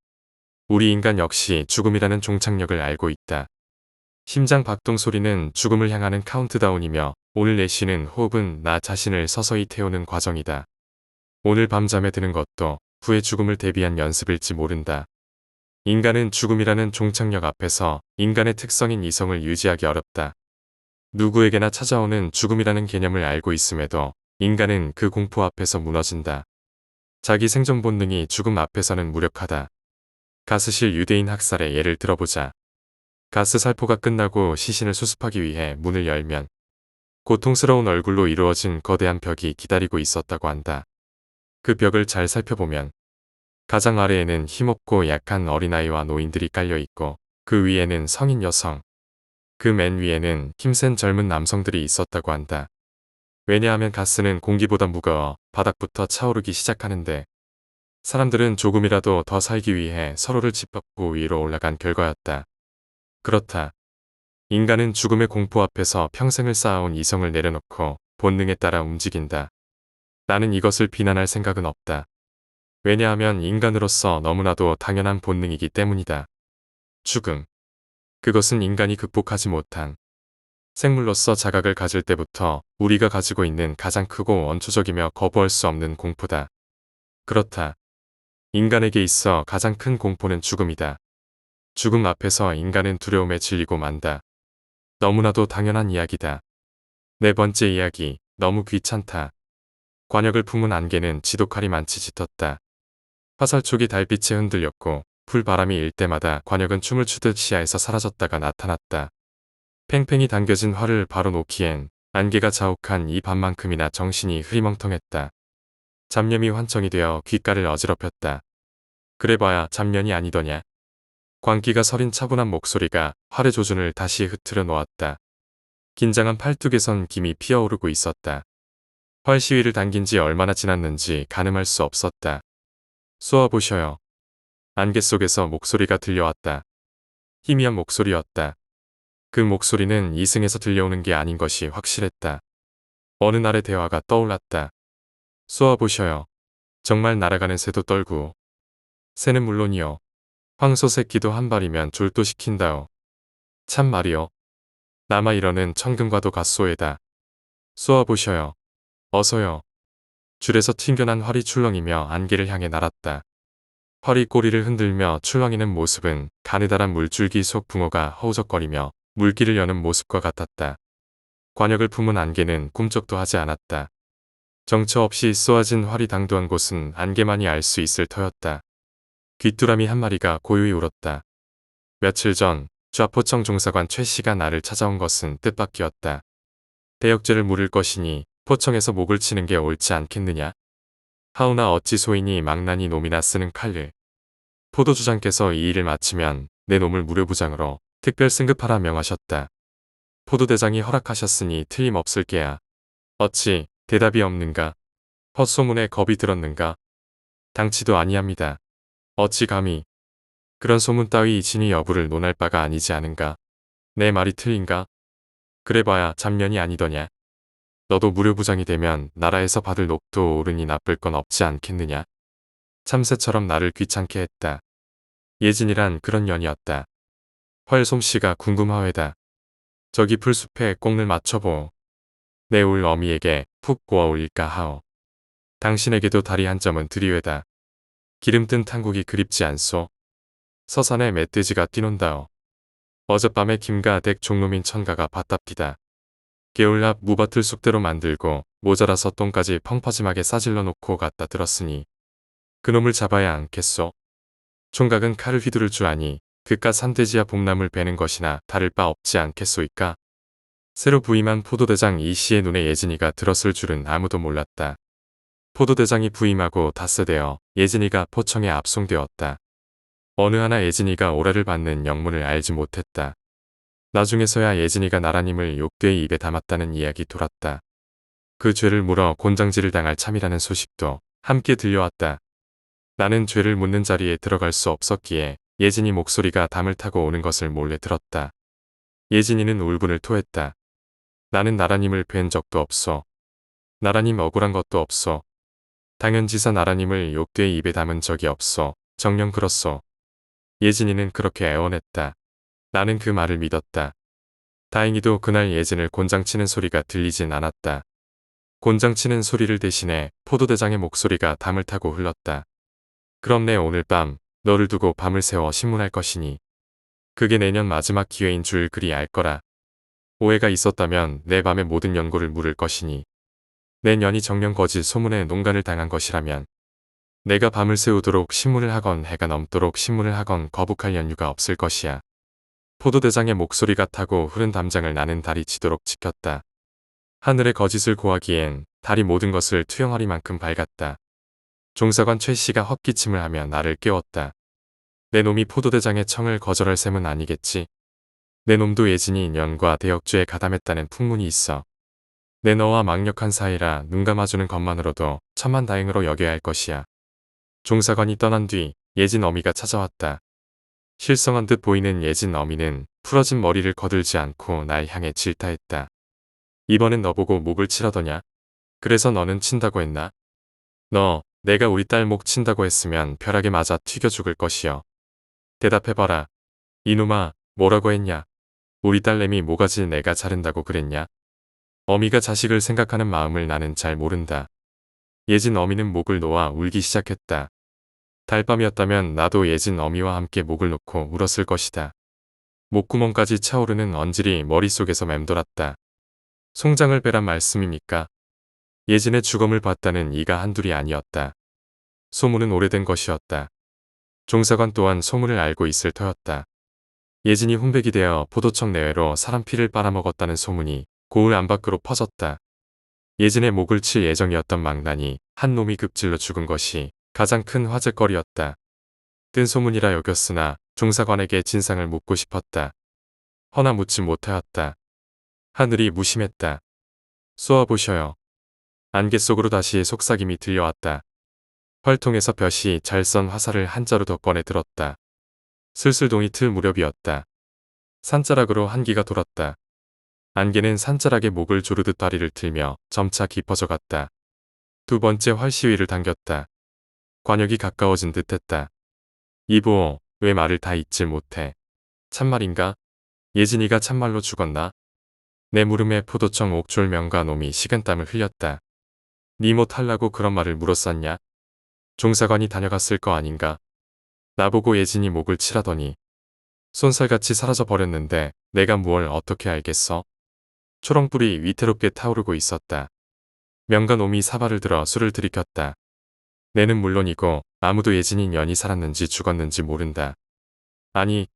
우리 인간 역시 죽음이라는 종착역을 알고 있다. 심장 박동 소리는 죽음을 향하는 카운트다운이며 오늘 내쉬는 호흡은 나 자신을 서서히 태우는 과정이다. 오늘 밤 잠에 드는 것도 후의 죽음을 대비한 연습일지 모른다. 인간은 죽음이라는 종착역 앞에서 인간의 특성인 이성을 유지하기 어렵다. 누구에게나 찾아오는 죽음이라는 개념을 알고 있음에도 인간은 그 공포 앞에서 무너진다. 자기 생존 본능이 죽음 앞에서는 무력하다. 가스실 유대인 학살의 예를 들어보자. 가스 살포가 끝나고 시신을 수습하기 위해 문을 열면 고통스러운 얼굴로 이루어진 거대한 벽이 기다리고 있었다고 한다. 그 벽을 잘 살펴보면 가장 아래에는 힘없고 약한 어린아이와 노인들이 깔려있고 그 위에는 성인 여성, 그 맨 위에는 힘센 젊은 남성들이 있었다고 한다. 왜냐하면 가스는 공기보다 무거워 바닥부터 차오르기 시작하는데 사람들은 조금이라도 더 살기 위해 서로를 짓밟고 위로 올라간 결과였다. 그렇다. 인간은 죽음의 공포 앞에서 평생을 쌓아온 이성을 내려놓고 본능에 따라 움직인다. 나는 이것을 비난할 생각은 없다. 왜냐하면 인간으로서 너무나도 당연한 본능이기 때문이다. 죽음. 그것은 인간이 극복하지 못한 생물로서 자각을 가질 때부터 우리가 가지고 있는 가장 크고 원초적이며 거부할 수 없는 공포다. 그렇다. 인간에게 있어 가장 큰 공포는 죽음이다. 죽음 앞에서 인간은 두려움에 질리고 만다. 너무나도 당연한 이야기다. 네 번째 이야기, 너무 귀찮다. 관역을 품은 안개는 지독하리 많이 짙었다. 화살촉이 달빛에 흔들렸고 풀바람이 일 때마다 관역은 춤을 추듯 시야에서 사라졌다가 나타났다. 팽팽히 당겨진 활을 바로 놓기엔 안개가 자욱한 이 밤만큼이나 정신이 흐리멍텅했다. 잡념이 환청이 되어 귓가를 어지럽혔다. 그래봐야 잡년이 아니더냐. 광기가 서린 차분한 목소리가 활의 조준을 다시 흐트러 놓았다. 긴장한 팔뚝에선 김이 피어오르고 있었다. 활 시위를 당긴 지 얼마나 지났는지 가늠할 수 없었다. 쏘아보셔요. 안개 속에서 목소리가 들려왔다. 희미한 목소리였다. 그 목소리는 이승에서 들려오는 게 아닌 것이 확실했다. 어느 날의 대화가 떠올랐다. 쏘아보셔요. 정말 날아가는 새도 떨구오. 새는 물론이요. 황소 새끼도 한 발이면 졸도시킨다오. 참 말이요. 남아 이러는 천금과도 같소에다. 쏘아보셔요. 어서요. 줄에서 튕겨난 활이 출렁이며 안개를 향해 날았다. 활이 꼬리를 흔들며 출렁이는 모습은 가느다란 물줄기 속 붕어가 허우적거리며 물길을 여는 모습과 같았다. 관역을 품은 안개는 꿈쩍도 하지 않았다. 정처 없이 쏘아진 활이 당도한 곳은 안개만이 알 수 있을 터였다. 귀뚜라미 한 마리가 고요히 울었다. 며칠 전 좌포청 종사관 최 씨가 나를 찾아온 것은 뜻밖이었다. 대역죄를 물을 것이니 포청에서 목을 치는 게 옳지 않겠느냐. 하오나 어찌 소인이 망나니 놈이나 쓰는 칼을. 포도주장께서 이 일을 마치면 내 놈을 무료부장으로 특별 승급하라 명하셨다. 포도대장이 허락하셨으니 틀림없을 게야. 어찌 대답이 없는가? 헛소문에 겁이 들었는가? 당치도 아니합니다. 어찌 감히. 그런 소문 따위 진위 여부를 논할 바가 아니지 않은가? 내 말이 틀린가? 그래봐야 잡년이 아니더냐. 너도 무료부장이 되면 나라에서 받을 녹도 오르니 나쁠 건 없지 않겠느냐. 참새처럼 나를 귀찮게 했다. 예진이란 그런 년이었다. 활 솜씨가 궁금하외다. 저기 풀숲에 꽁을 맞춰보. 내 울 어미에게 푹 고아 올릴까 하오. 당신에게도 다리 한 점은 드리외다. 기름 뜬 탕국이 그립지 않소. 서산에 멧돼지가 뛰논다오. 어젯밤에 김가 댁 종놈인 천가가 밭답디다. 게을랍 무밭을 쑥대로 만들고 모자라서 똥까지 펑퍼짐하게 싸질러 놓고 갖다 들었으니 그놈을 잡아야 않겠소. 총각은 칼을 휘두를 줄 아니 그깟 산돼지야 봄나물 베는 것이나 다를 바 없지 않겠소이까. 새로 부임한 포도대장 이 씨의 눈에 예진이가 들었을 줄은 아무도 몰랐다. 포도대장이 부임하고 닷새되어 예진이가 포청에 압송되었다. 어느 하나 예진이가 오라를 받는 영문을 알지 못했다. 나중에서야 예진이가 나라님을 욕되이 입에 담았다는 이야기 돌았다. 그 죄를 물어 곤장질을 당할 참이라는 소식도 함께 들려왔다. 나는 죄를 묻는 자리에 들어갈 수 없었기에 예진이 목소리가 담을 타고 오는 것을 몰래 들었다. 예진이는 울분을 토했다. 나는 나라님을 뵌 적도 없어. 나라님 억울한 것도 없어. 당연지사 나라님을 욕되이 입에 담은 적이 없어. 정녕 그렇소. 예진이는 그렇게 애원했다. 나는 그 말을 믿었다. 다행히도 그날 예진을 곤장치는 소리가 들리진 않았다. 곤장치는 소리를 대신해 포도대장의 목소리가 담을 타고 흘렀다. 그럼 내 오늘 밤 너를 두고 밤을 새워 신문할 것이니 그게 내년 마지막 기회인 줄 그리 알 거라. 오해가 있었다면 내 밤의 모든 연고를 물을 것이니 내 년이 정령 거짓 소문에 농간을 당한 것이라면 내가 밤을 새우도록 신문을 하건 해가 넘도록 신문을 하건 거북할 연유가 없을 것이야. 포도대장의 목소리가 타고 흐른 담장을 나는 달이 지도록 지켰다. 하늘의 거짓을 고하기엔 달이 모든 것을 투영하리만큼 밝았다. 종사관 최 씨가 헛기침을 하며 나를 깨웠다. 내 놈이 포도대장의 청을 거절할 셈은 아니겠지. 내 놈도 예진이 년과 대역죄에 가담했다는 풍문이 있어. 내 너와 망력한 사이라 눈 감아주는 것만으로도 천만다행으로 여겨야 할 것이야. 종사관이 떠난 뒤 예진 어미가 찾아왔다. 실성한 듯 보이는 예진 어미는 풀어진 머리를 거들지 않고 날 향해 질타했다. 이번엔 너보고 목을 치라더냐? 그래서 너는 친다고 했나? 너 내가 우리 딸 목 친다고 했으면 벼락에 맞아 튀겨 죽을 것이여. 대답해봐라. 이놈아 뭐라고 했냐? 우리 딸내미 모가지 내가 자른다고 그랬냐? 어미가 자식을 생각하는 마음을 나는 잘 모른다. 예진 어미는 목을 놓아 울기 시작했다. 달밤이었다면 나도 예진 어미와 함께 목을 놓고 울었을 것이다. 목구멍까지 차오르는 언질이 머릿속에서 맴돌았다. 송장을 베란 말씀입니까? 예진의 죽음을 봤다는 이가 한둘이 아니었다. 소문은 오래된 것이었다. 종사관 또한 소문을 알고 있을 터였다. 예진이 훈백이 되어 포도청 내외로 사람 피를 빨아먹었다는 소문이 고을 안팎으로 퍼졌다. 예진의 목을 칠 예정이었던 망나니 한 놈이 급질러 죽은 것이 가장 큰 화제거리였다. 뜬 소문이라 여겼으나 종사관에게 진상을 묻고 싶었다. 허나 묻지 못하였다. 하늘이 무심했다. 쏘아보셔요. 안개 속으로 다시 속삭임이 들려왔다. 활통에서 볕이 잘 썬 화살을 한 자루 더 꺼내 들었다. 슬슬 동이 틀 무렵이었다. 산자락으로 한기가 돌았다. 안개는 산자락에 목을 조르듯 다리를 틀며 점차 깊어져 갔다. 두 번째 활시위를 당겼다. 관역이 가까워진 듯했다. 이보, 왜 말을 다 잊질 못해. 참말인가? 예진이가 참말로 죽었나? 내 물음에 포도청 옥졸 명가 놈이 식은땀을 흘렸다. 니 못 할라고 그런 말을 물었었냐? 종사관이 다녀갔을 거 아닌가? 나보고 예진이 목을 치라더니 쏜살같이 사라져 버렸는데 내가 뭘 어떻게 알겠어? 초롱불이 위태롭게 타오르고 있었다. 명간옴이 사발을 들어 술을 들이켰다. 내는 물론이고 아무도 예진이 년이 살았는지 죽었는지 모른다. 아니,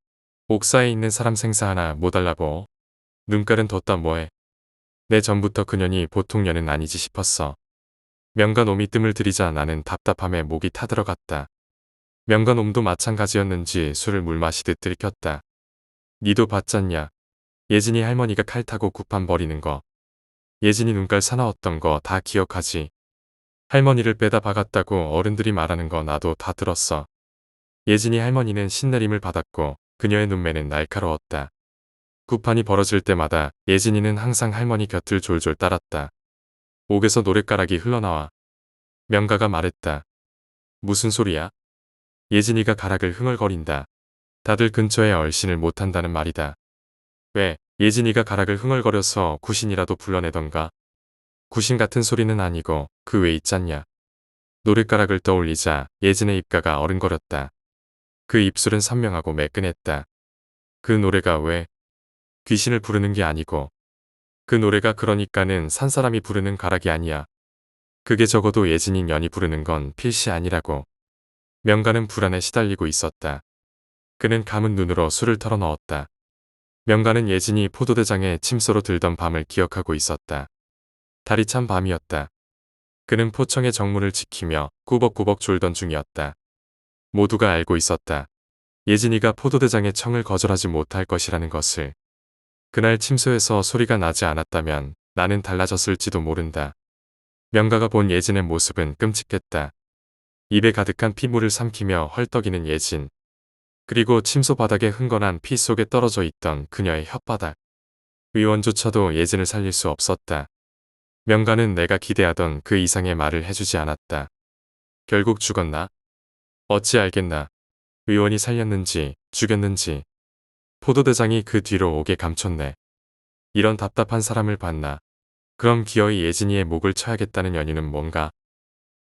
옥사에 있는 사람 생사 하나 못 알아보. 눈깔은 뒀다 뭐해. 내 전부터 그년이 보통 년은 아니지 싶었어. 명간옴이 뜸을 들이자 나는 답답함에 목이 타들어갔다. 명간옴도 마찬가지였는지 술을 물 마시듯 들이켰다. 니도 봤잖냐. 예진이 할머니가 칼 타고 구판 버리는 거. 예진이 눈깔 사나웠던 거 다 기억하지. 할머니를 빼다 박았다고 어른들이 말하는 거 나도 다 들었어. 예진이 할머니는 신내림을 받았고 그녀의 눈매는 날카로웠다. 구판이 벌어질 때마다 예진이는 항상 할머니 곁을 졸졸 따랐다. 옥에서 노랫가락이 흘러나와. 명가가 말했다. 무슨 소리야? 예진이가 가락을 흥얼거린다. 다들 근처에 얼씬을 못한다는 말이다. 왜, 예진이가 가락을 흥얼거려서 구신이라도 불러내던가? 구신 같은 소리는 아니고 그 왜 있잖냐. 노랫가락을 떠올리자 예진의 입가가 어른거렸다. 그 입술은 선명하고 매끈했다. 그 노래가 왜? 귀신을 부르는 게 아니고. 그 노래가 그러니까는 산사람이 부르는 가락이 아니야. 그게 적어도 예진이 년이 부르는 건 필시 아니라고. 명가는 불안에 시달리고 있었다. 그는 감은 눈으로 술을 털어넣었다. 명가는 예진이 포도대장에 침소로 들던 밤을 기억하고 있었다. 달이 찬 밤이었다. 그는 포청의 정문을 지키며 꾸벅꾸벅 졸던 중이었다. 모두가 알고 있었다. 예진이가 포도대장의 청을 거절하지 못할 것이라는 것을. 그날 침소에서 소리가 나지 않았다면 나는 달라졌을지도 모른다. 명가가 본 예진의 모습은 끔찍했다. 입에 가득한 피물을 삼키며 헐떡이는 예진. 그리고 침소 바닥에 흥건한 피 속에 떨어져 있던 그녀의 혓바닥. 의원조차도 예진을 살릴 수 없었다. 명가는 내가 기대하던 그 이상의 말을 해주지 않았다. 결국 죽었나? 어찌 알겠나. 의원이 살렸는지 죽였는지. 포도대장이 그 뒤로 오게 감췄네. 이런 답답한 사람을 봤나. 그럼 기어이 예진이의 목을 쳐야겠다는 연유는 뭔가?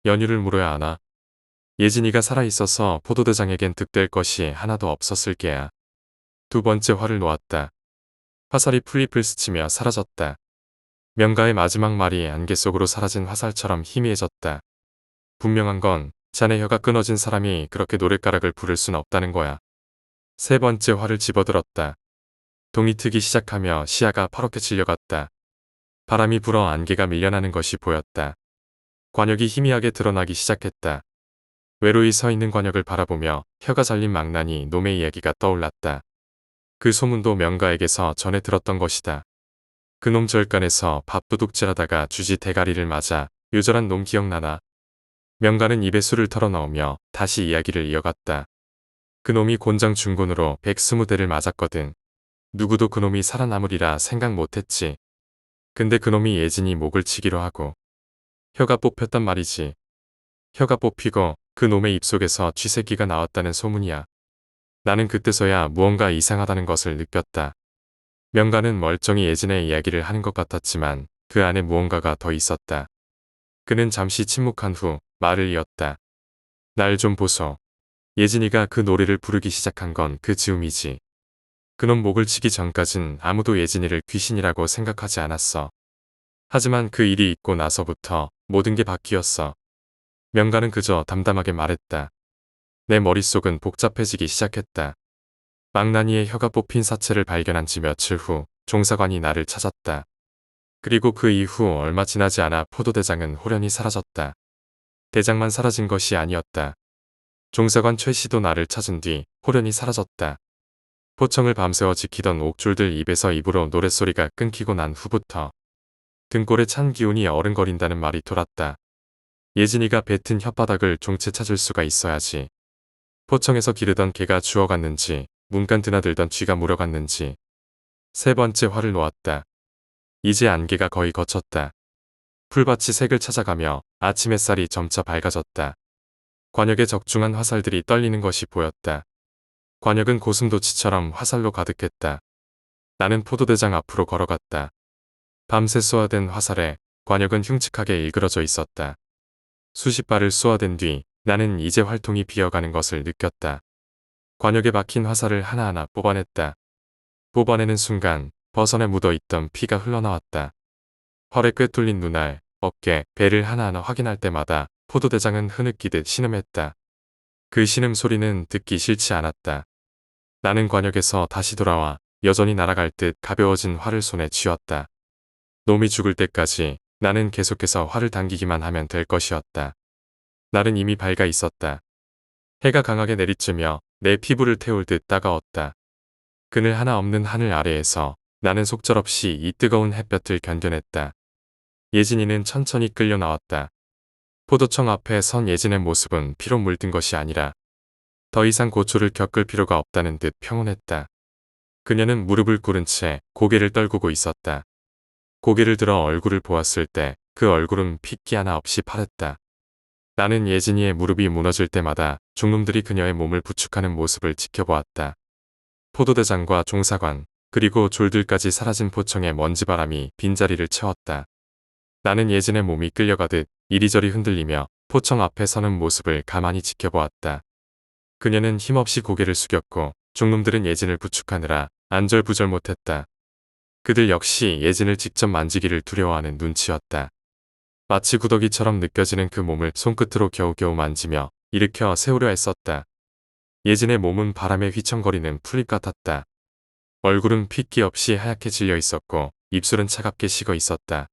연유를 물어야 하나? 예진이가 살아있어서 포도대장에겐 득될 것이 하나도 없었을 게야. 두 번째 활을 놓았다. 화살이 풀잎을 스치며 사라졌다. 명가의 마지막 말이 안개 속으로 사라진 화살처럼 희미해졌다. 분명한 건 자네 혀가 끊어진 사람이 그렇게 노랫가락을 부를 순 없다는 거야. 세 번째 활을 집어들었다. 동이 트기 시작하며 시야가 파랗게 질려갔다. 바람이 불어 안개가 밀려나는 것이 보였다. 관역이 희미하게 드러나기 시작했다. 외로이 서 있는 관역을 바라보며 혀가 잘린 망나니 놈의 이야기가 떠올랐다. 그 소문도 명가에게서 전해 들었던 것이다. 그놈 절간에서 밥도둑질하다가 주지 대가리를 맞아 요절한 놈 기억나나? 명가는 입에 술을 털어넣으며 다시 이야기를 이어갔다. 그놈이 곤장 중곤으로 120대를 맞았거든. 누구도 그놈이 살아남으리라 생각 못했지. 근데 그놈이 예진이 목을 치기로 하고 혀가 뽑혔단 말이지. 혀가 뽑히고 그 놈의 입속에서 쥐새끼가 나왔다는 소문이야. 나는 그때서야 무언가 이상하다는 것을 느꼈다. 명가는 멀쩡히 예진의 이야기를 하는 것 같았지만 그 안에 무언가가 더 있었다. 그는 잠시 침묵한 후 말을 이었다. 날 좀 보소. 예진이가 그 노래를 부르기 시작한 건 그 즈음이지. 그놈 목을 치기 전까진 아무도 예진이를 귀신이라고 생각하지 않았어. 하지만 그 일이 있고 나서부터 모든 게 바뀌었어. 명가는 그저 담담하게 말했다. 내 머릿속은 복잡해지기 시작했다. 망나니의 혀가 뽑힌 사체를 발견한 지 며칠 후 종사관이 나를 찾았다. 그리고 그 이후 얼마 지나지 않아 포도대장은 호련히 사라졌다. 대장만 사라진 것이 아니었다. 종사관 최 씨도 나를 찾은 뒤 호련히 사라졌다. 포청을 밤새워 지키던 옥졸들 입에서 입으로 노랫소리가 끊기고 난 후부터 등골에 찬 기운이 어른거린다는 말이 돌았다. 예진이가 뱉은 혓바닥을 종체 찾을 수가 있어야지. 포청에서 기르던 개가 주워갔는지 문간 드나들던 쥐가 물어갔는지. 세 번째 활을 놓았다. 이제 안개가 거의 걷혔다. 풀밭이 색을 찾아가며 아침 햇살이 점차 밝아졌다. 관역에 적중한 화살들이 떨리는 것이 보였다. 관역은 고슴도치처럼 화살로 가득했다. 나는 포도대장 앞으로 걸어갔다. 밤새 쏘아댄 화살에 관역은 흉측하게 일그러져 있었다. 수십 발을 쏘아댄 뒤 나는 이제 활통이 비어가는 것을 느꼈다. 관역에 박힌 화살을 하나하나 뽑아냈다. 뽑아내는 순간 버선에 묻어있던 피가 흘러나왔다. 활에 꿰뚫린 눈알, 어깨, 배를 하나하나 확인할 때마다 포도대장은 흐느끼듯 신음했다. 그 신음 소리는 듣기 싫지 않았다. 나는 관역에서 다시 돌아와 여전히 날아갈 듯 가벼워진 활을 손에 쥐었다. 놈이 죽을 때까지 나는 계속해서 활을 당기기만 하면 될 것이었다. 날은 이미 밝아 있었다. 해가 강하게 내리쬐며 내 피부를 태울 듯 따가웠다. 그늘 하나 없는 하늘 아래에서 나는 속절없이 이 뜨거운 햇볕을 견뎌냈다. 예진이는 천천히 끌려 나왔다. 포도청 앞에 선 예진의 모습은 피로 물든 것이 아니라 더 이상 고초를 겪을 필요가 없다는 듯 평온했다. 그녀는 무릎을 꿇은 채 고개를 떨구고 있었다. 고개를 들어 얼굴을 보았을 때 그 얼굴은 핏기 하나 없이 파랬다. 나는 예진이의 무릎이 무너질 때마다 중놈들이 그녀의 몸을 부축하는 모습을 지켜보았다. 포도대장과 종사관, 그리고 졸들까지 사라진 포청의 먼지바람이 빈자리를 채웠다. 나는 예진의 몸이 끌려가듯 이리저리 흔들리며 포청 앞에 서는 모습을 가만히 지켜보았다. 그녀는 힘없이 고개를 숙였고 중놈들은 예진을 부축하느라 안절부절 못했다. 그들 역시 예진을 직접 만지기를 두려워하는 눈치였다. 마치 구더기처럼 느껴지는 그 몸을 손끝으로 겨우겨우 만지며 일으켜 세우려 했었다. 예진의 몸은 바람에 휘청거리는 풀잎 같았다. 얼굴은 핏기 없이 하얗게 질려 있었고 입술은 차갑게 식어 있었다.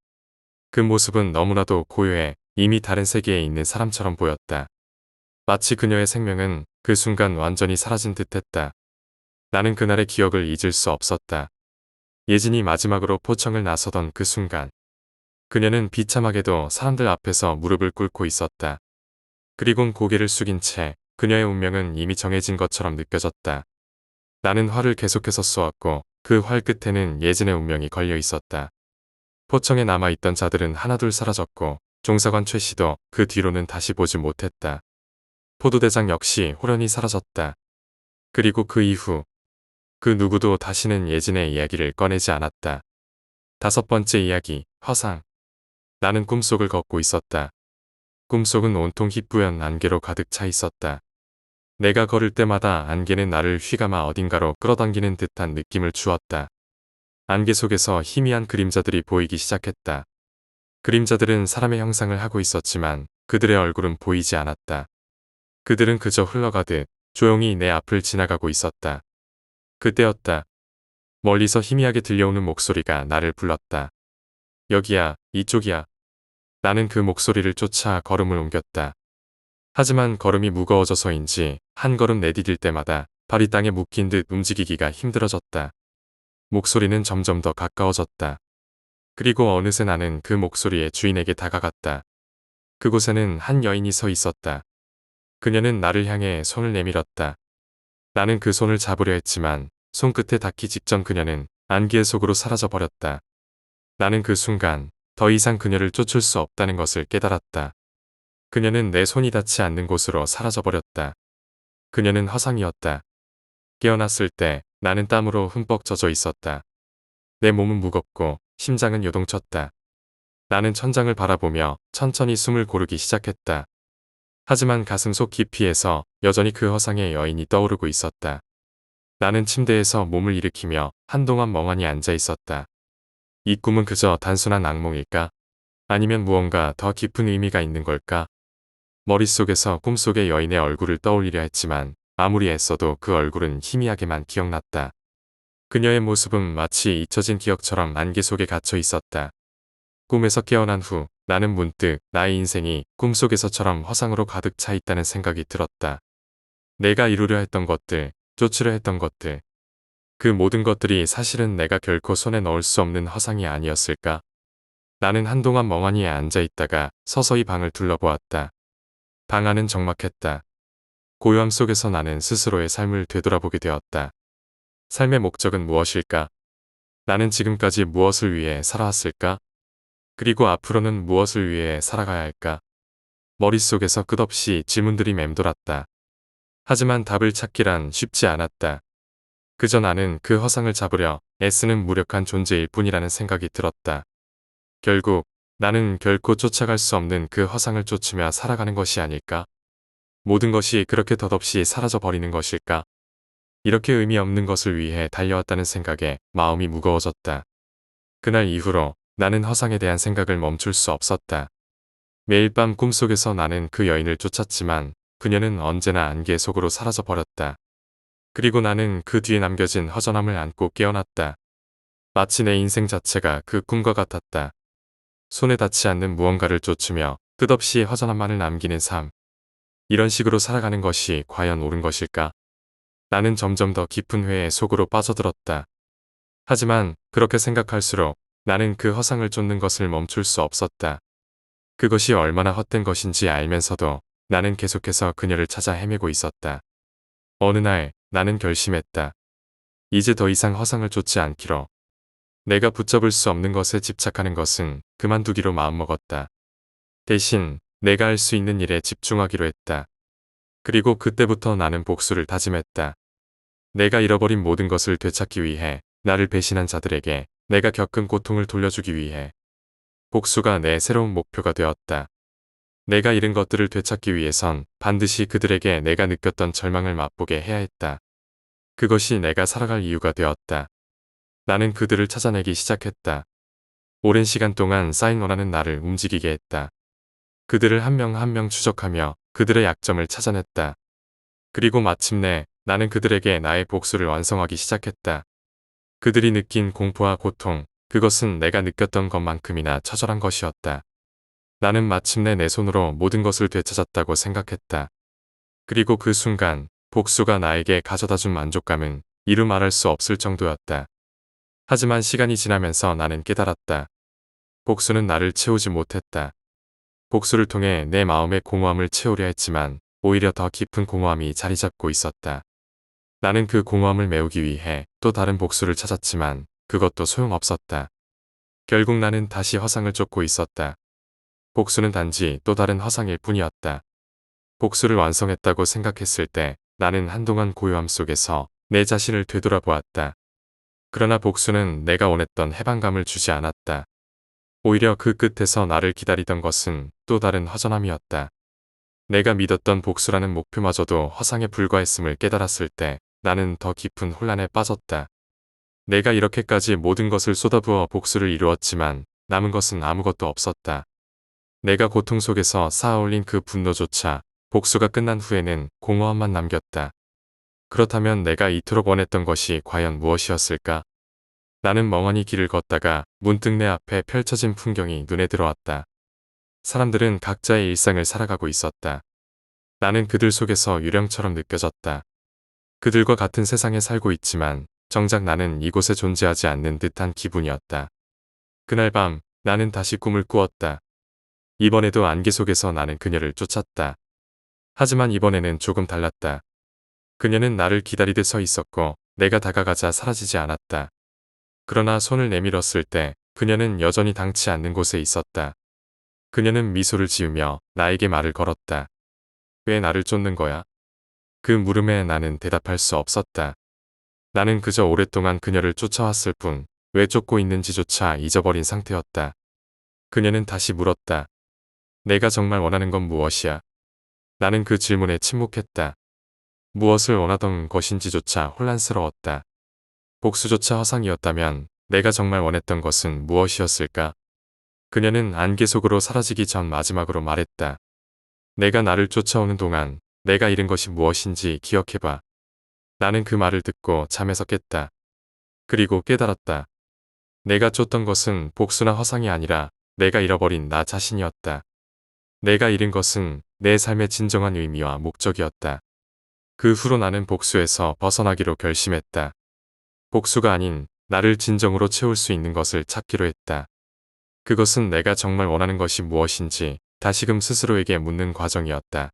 그 모습은 너무나도 고요해 이미 다른 세계에 있는 사람처럼 보였다. 마치 그녀의 생명은 그 순간 완전히 사라진 듯했다. 나는 그날의 기억을 잊을 수 없었다. 예진이 마지막으로 포청을 나서던 그 순간. 그녀는 비참하게도 사람들 앞에서 무릎을 꿇고 있었다. 그리곤 고개를 숙인 채 그녀의 운명은 이미 정해진 것처럼 느껴졌다. 나는 활을 계속해서 쏘았고 그 활 끝에는 예진의 운명이 걸려 있었다. 포청에 남아있던 자들은 하나둘 사라졌고 종사관 최 씨도 그 뒤로는 다시 보지 못했다. 포도대장 역시 호련히 사라졌다. 그리고 그 이후 그 누구도 다시는 예진의 이야기를 꺼내지 않았다. 5번째 이야기, 화상. 나는 꿈속을 걷고 있었다. 꿈속은 온통 희뿌연 안개로 가득 차 있었다. 내가 걸을 때마다 안개는 나를 휘감아 어딘가로 끌어당기는 듯한 느낌을 주었다. 안개 속에서 희미한 그림자들이 보이기 시작했다. 그림자들은 사람의 형상을 하고 있었지만 그들의 얼굴은 보이지 않았다. 그들은 그저 흘러가듯 조용히 내 앞을 지나가고 있었다. 그때였다. 멀리서 희미하게 들려오는 목소리가 나를 불렀다. 여기야, 이쪽이야. 나는 그 목소리를 쫓아 걸음을 옮겼다. 하지만 걸음이 무거워져서인지 한 걸음 내디딜 때마다 발이 땅에 묶인 듯 움직이기가 힘들어졌다. 목소리는 점점 더 가까워졌다. 그리고 어느새 나는 그 목소리의 주인에게 다가갔다. 그곳에는 한 여인이 서 있었다. 그녀는 나를 향해 손을 내밀었다. 나는 그 손을 잡으려 했지만 손끝에 닿기 직전 그녀는 안개 속으로 사라져버렸다. 나는 그 순간 더 이상 그녀를 쫓을 수 없다는 것을 깨달았다. 그녀는 내 손이 닿지 않는 곳으로 사라져버렸다. 그녀는 화상이었다. 깨어났을 때 나는 땀으로 흠뻑 젖어 있었다. 내 몸은 무겁고 심장은 요동쳤다. 나는 천장을 바라보며 천천히 숨을 고르기 시작했다. 하지만 가슴 속 깊이에서 여전히 그 화상의 여인이 떠오르고 있었다. 나는 침대에서 몸을 일으키며 한동안 멍하니 앉아 있었다. 이 꿈은 그저 단순한 악몽일까? 아니면 무언가 더 깊은 의미가 있는 걸까? 머릿속에서 꿈속의 여인의 얼굴을 떠올리려 했지만 아무리 애써도 그 얼굴은 희미하게만 기억났다. 그녀의 모습은 마치 잊혀진 기억처럼 안개 속에 갇혀 있었다. 꿈에서 깨어난 후 나는 문득 나의 인생이 꿈속에서처럼 화상으로 가득 차 있다는 생각이 들었다. 내가 이루려 했던 것들, 쫓으려 했던 것들. 그 모든 것들이 사실은 내가 결코 손에 넣을 수 없는 화상이 아니었을까? 나는 한동안 멍하니 앉아 있다가 서서히 방을 둘러보았다. 방 안은 적막했다. 고요함 속에서 나는 스스로의 삶을 되돌아보게 되었다. 삶의 목적은 무엇일까? 나는 지금까지 무엇을 위해 살아왔을까? 그리고 앞으로는 무엇을 위해 살아가야 할까? 머릿속에서 끝없이 질문들이 맴돌았다. 하지만 답을 찾기란 쉽지 않았다. 그저 나는 그 화상을 잡으려 애쓰는 무력한 존재일 뿐이라는 생각이 들었다. 결국 나는 결코 쫓아갈 수 없는 그 화상을 쫓으며 살아가는 것이 아닐까? 모든 것이 그렇게 덧없이 사라져 버리는 것일까? 이렇게 의미 없는 것을 위해 달려왔다는 생각에 마음이 무거워졌다. 그날 이후로 나는 허상에 대한 생각을 멈출 수 없었다. 매일 밤 꿈속에서 나는 그 여인을 쫓았지만 그녀는 언제나 안개 속으로 사라져 버렸다. 그리고 나는 그 뒤에 남겨진 허전함을 안고 깨어났다. 마치 내 인생 자체가 그 꿈과 같았다. 손에 닿지 않는 무언가를 쫓으며 끝없이 허전함만을 남기는 삶. 이런 식으로 살아가는 것이 과연 옳은 것일까? 나는 점점 더 깊은 회의 속으로 빠져들었다. 하지만 그렇게 생각할수록 나는 그 허상을 쫓는 것을 멈출 수 없었다. 그것이 얼마나 헛된 것인지 알면서도 나는 계속해서 그녀를 찾아 헤매고 있었다. 어느 날 나는 결심했다. 이제 더 이상 허상을 쫓지 않기로. 내가 붙잡을 수 없는 것에 집착하는 것은 그만두기로 마음먹었다. 대신 내가 할 수 있는 일에 집중하기로 했다. 그리고 그때부터 나는 복수를 다짐했다. 내가 잃어버린 모든 것을 되찾기 위해, 나를 배신한 자들에게 내가 겪은 고통을 돌려주기 위해. 복수가 내 새로운 목표가 되었다. 내가 잃은 것들을 되찾기 위해선 반드시 그들에게 내가 느꼈던 절망을 맛보게 해야 했다. 그것이 내가 살아갈 이유가 되었다. 나는 그들을 찾아내기 시작했다. 오랜 시간 동안 쌓인 원한은 나를 움직이게 했다. 그들을 한 명 한 명 추적하며 그들의 약점을 찾아냈다. 그리고 마침내 나는 그들에게 나의 복수를 완성하기 시작했다. 그들이 느낀 공포와 고통, 그것은 내가 느꼈던 것만큼이나 처절한 것이었다. 나는 마침내 내 손으로 모든 것을 되찾았다고 생각했다. 그리고 그 순간 복수가 나에게 가져다준 만족감은 이루 말할 수 없을 정도였다. 하지만 시간이 지나면서 나는 깨달았다. 복수는 나를 채우지 못했다. 복수를 통해 내 마음의 공허함을 채우려 했지만 오히려 더 깊은 공허함이 자리 잡고 있었다. 나는 그 공허함을 메우기 위해 또 다른 복수를 찾았지만 그것도 소용없었다. 결국 나는 다시 허상을 쫓고 있었다. 복수는 단지 또 다른 허상일 뿐이었다. 복수를 완성했다고 생각했을 때 나는 한동안 고요함 속에서 내 자신을 되돌아보았다. 그러나 복수는 내가 원했던 해방감을 주지 않았다. 오히려 그 끝에서 나를 기다리던 것은 또 다른 허전함이었다. 내가 믿었던 복수라는 목표마저도 허상에 불과했음을 깨달았을 때 나는 더 깊은 혼란에 빠졌다. 내가 이렇게까지 모든 것을 쏟아부어 복수를 이루었지만 남은 것은 아무것도 없었다. 내가 고통 속에서 쌓아올린 그 분노조차 복수가 끝난 후에는 공허함만 남겼다. 그렇다면 내가 이토록 원했던 것이 과연 무엇이었을까? 나는 멍하니 길을 걷다가 문득 내 앞에 펼쳐진 풍경이 눈에 들어왔다. 사람들은 각자의 일상을 살아가고 있었다. 나는 그들 속에서 유령처럼 느껴졌다. 그들과 같은 세상에 살고 있지만 정작 나는 이곳에 존재하지 않는 듯한 기분이었다. 그날 밤 나는 다시 꿈을 꾸었다. 이번에도 안개 속에서 나는 그녀를 쫓았다. 하지만 이번에는 조금 달랐다. 그녀는 나를 기다리듯 서 있었고 내가 다가가자 사라지지 않았다. 그러나 손을 내밀었을 때 그녀는 여전히 당치 않는 곳에 있었다. 그녀는 미소를 지으며 나에게 말을 걸었다. 왜 나를 쫓는 거야? 그 물음에 나는 대답할 수 없었다. 나는 그저 오랫동안 그녀를 쫓아왔을 뿐 왜 쫓고 있는지조차 잊어버린 상태였다. 그녀는 다시 물었다. 내가 정말 원하는 건 무엇이야? 나는 그 질문에 침묵했다. 무엇을 원하던 것인지조차 혼란스러웠다. 복수조차 허상이었다면 내가 정말 원했던 것은 무엇이었을까? 그녀는 안개 속으로 사라지기 전 마지막으로 말했다. 내가 나를 쫓아오는 동안 내가 잃은 것이 무엇인지 기억해봐. 나는 그 말을 듣고 잠에서 깼다. 그리고 깨달았다. 내가 쫓던 것은 복수나 허상이 아니라 내가 잃어버린 나 자신이었다. 내가 잃은 것은 내 삶의 진정한 의미와 목적이었다. 그 후로 나는 복수에서 벗어나기로 결심했다. 복수가 아닌 나를 진정으로 채울 수 있는 것을 찾기로 했다. 그것은 내가 정말 원하는 것이 무엇인지 다시금 스스로에게 묻는 과정이었다.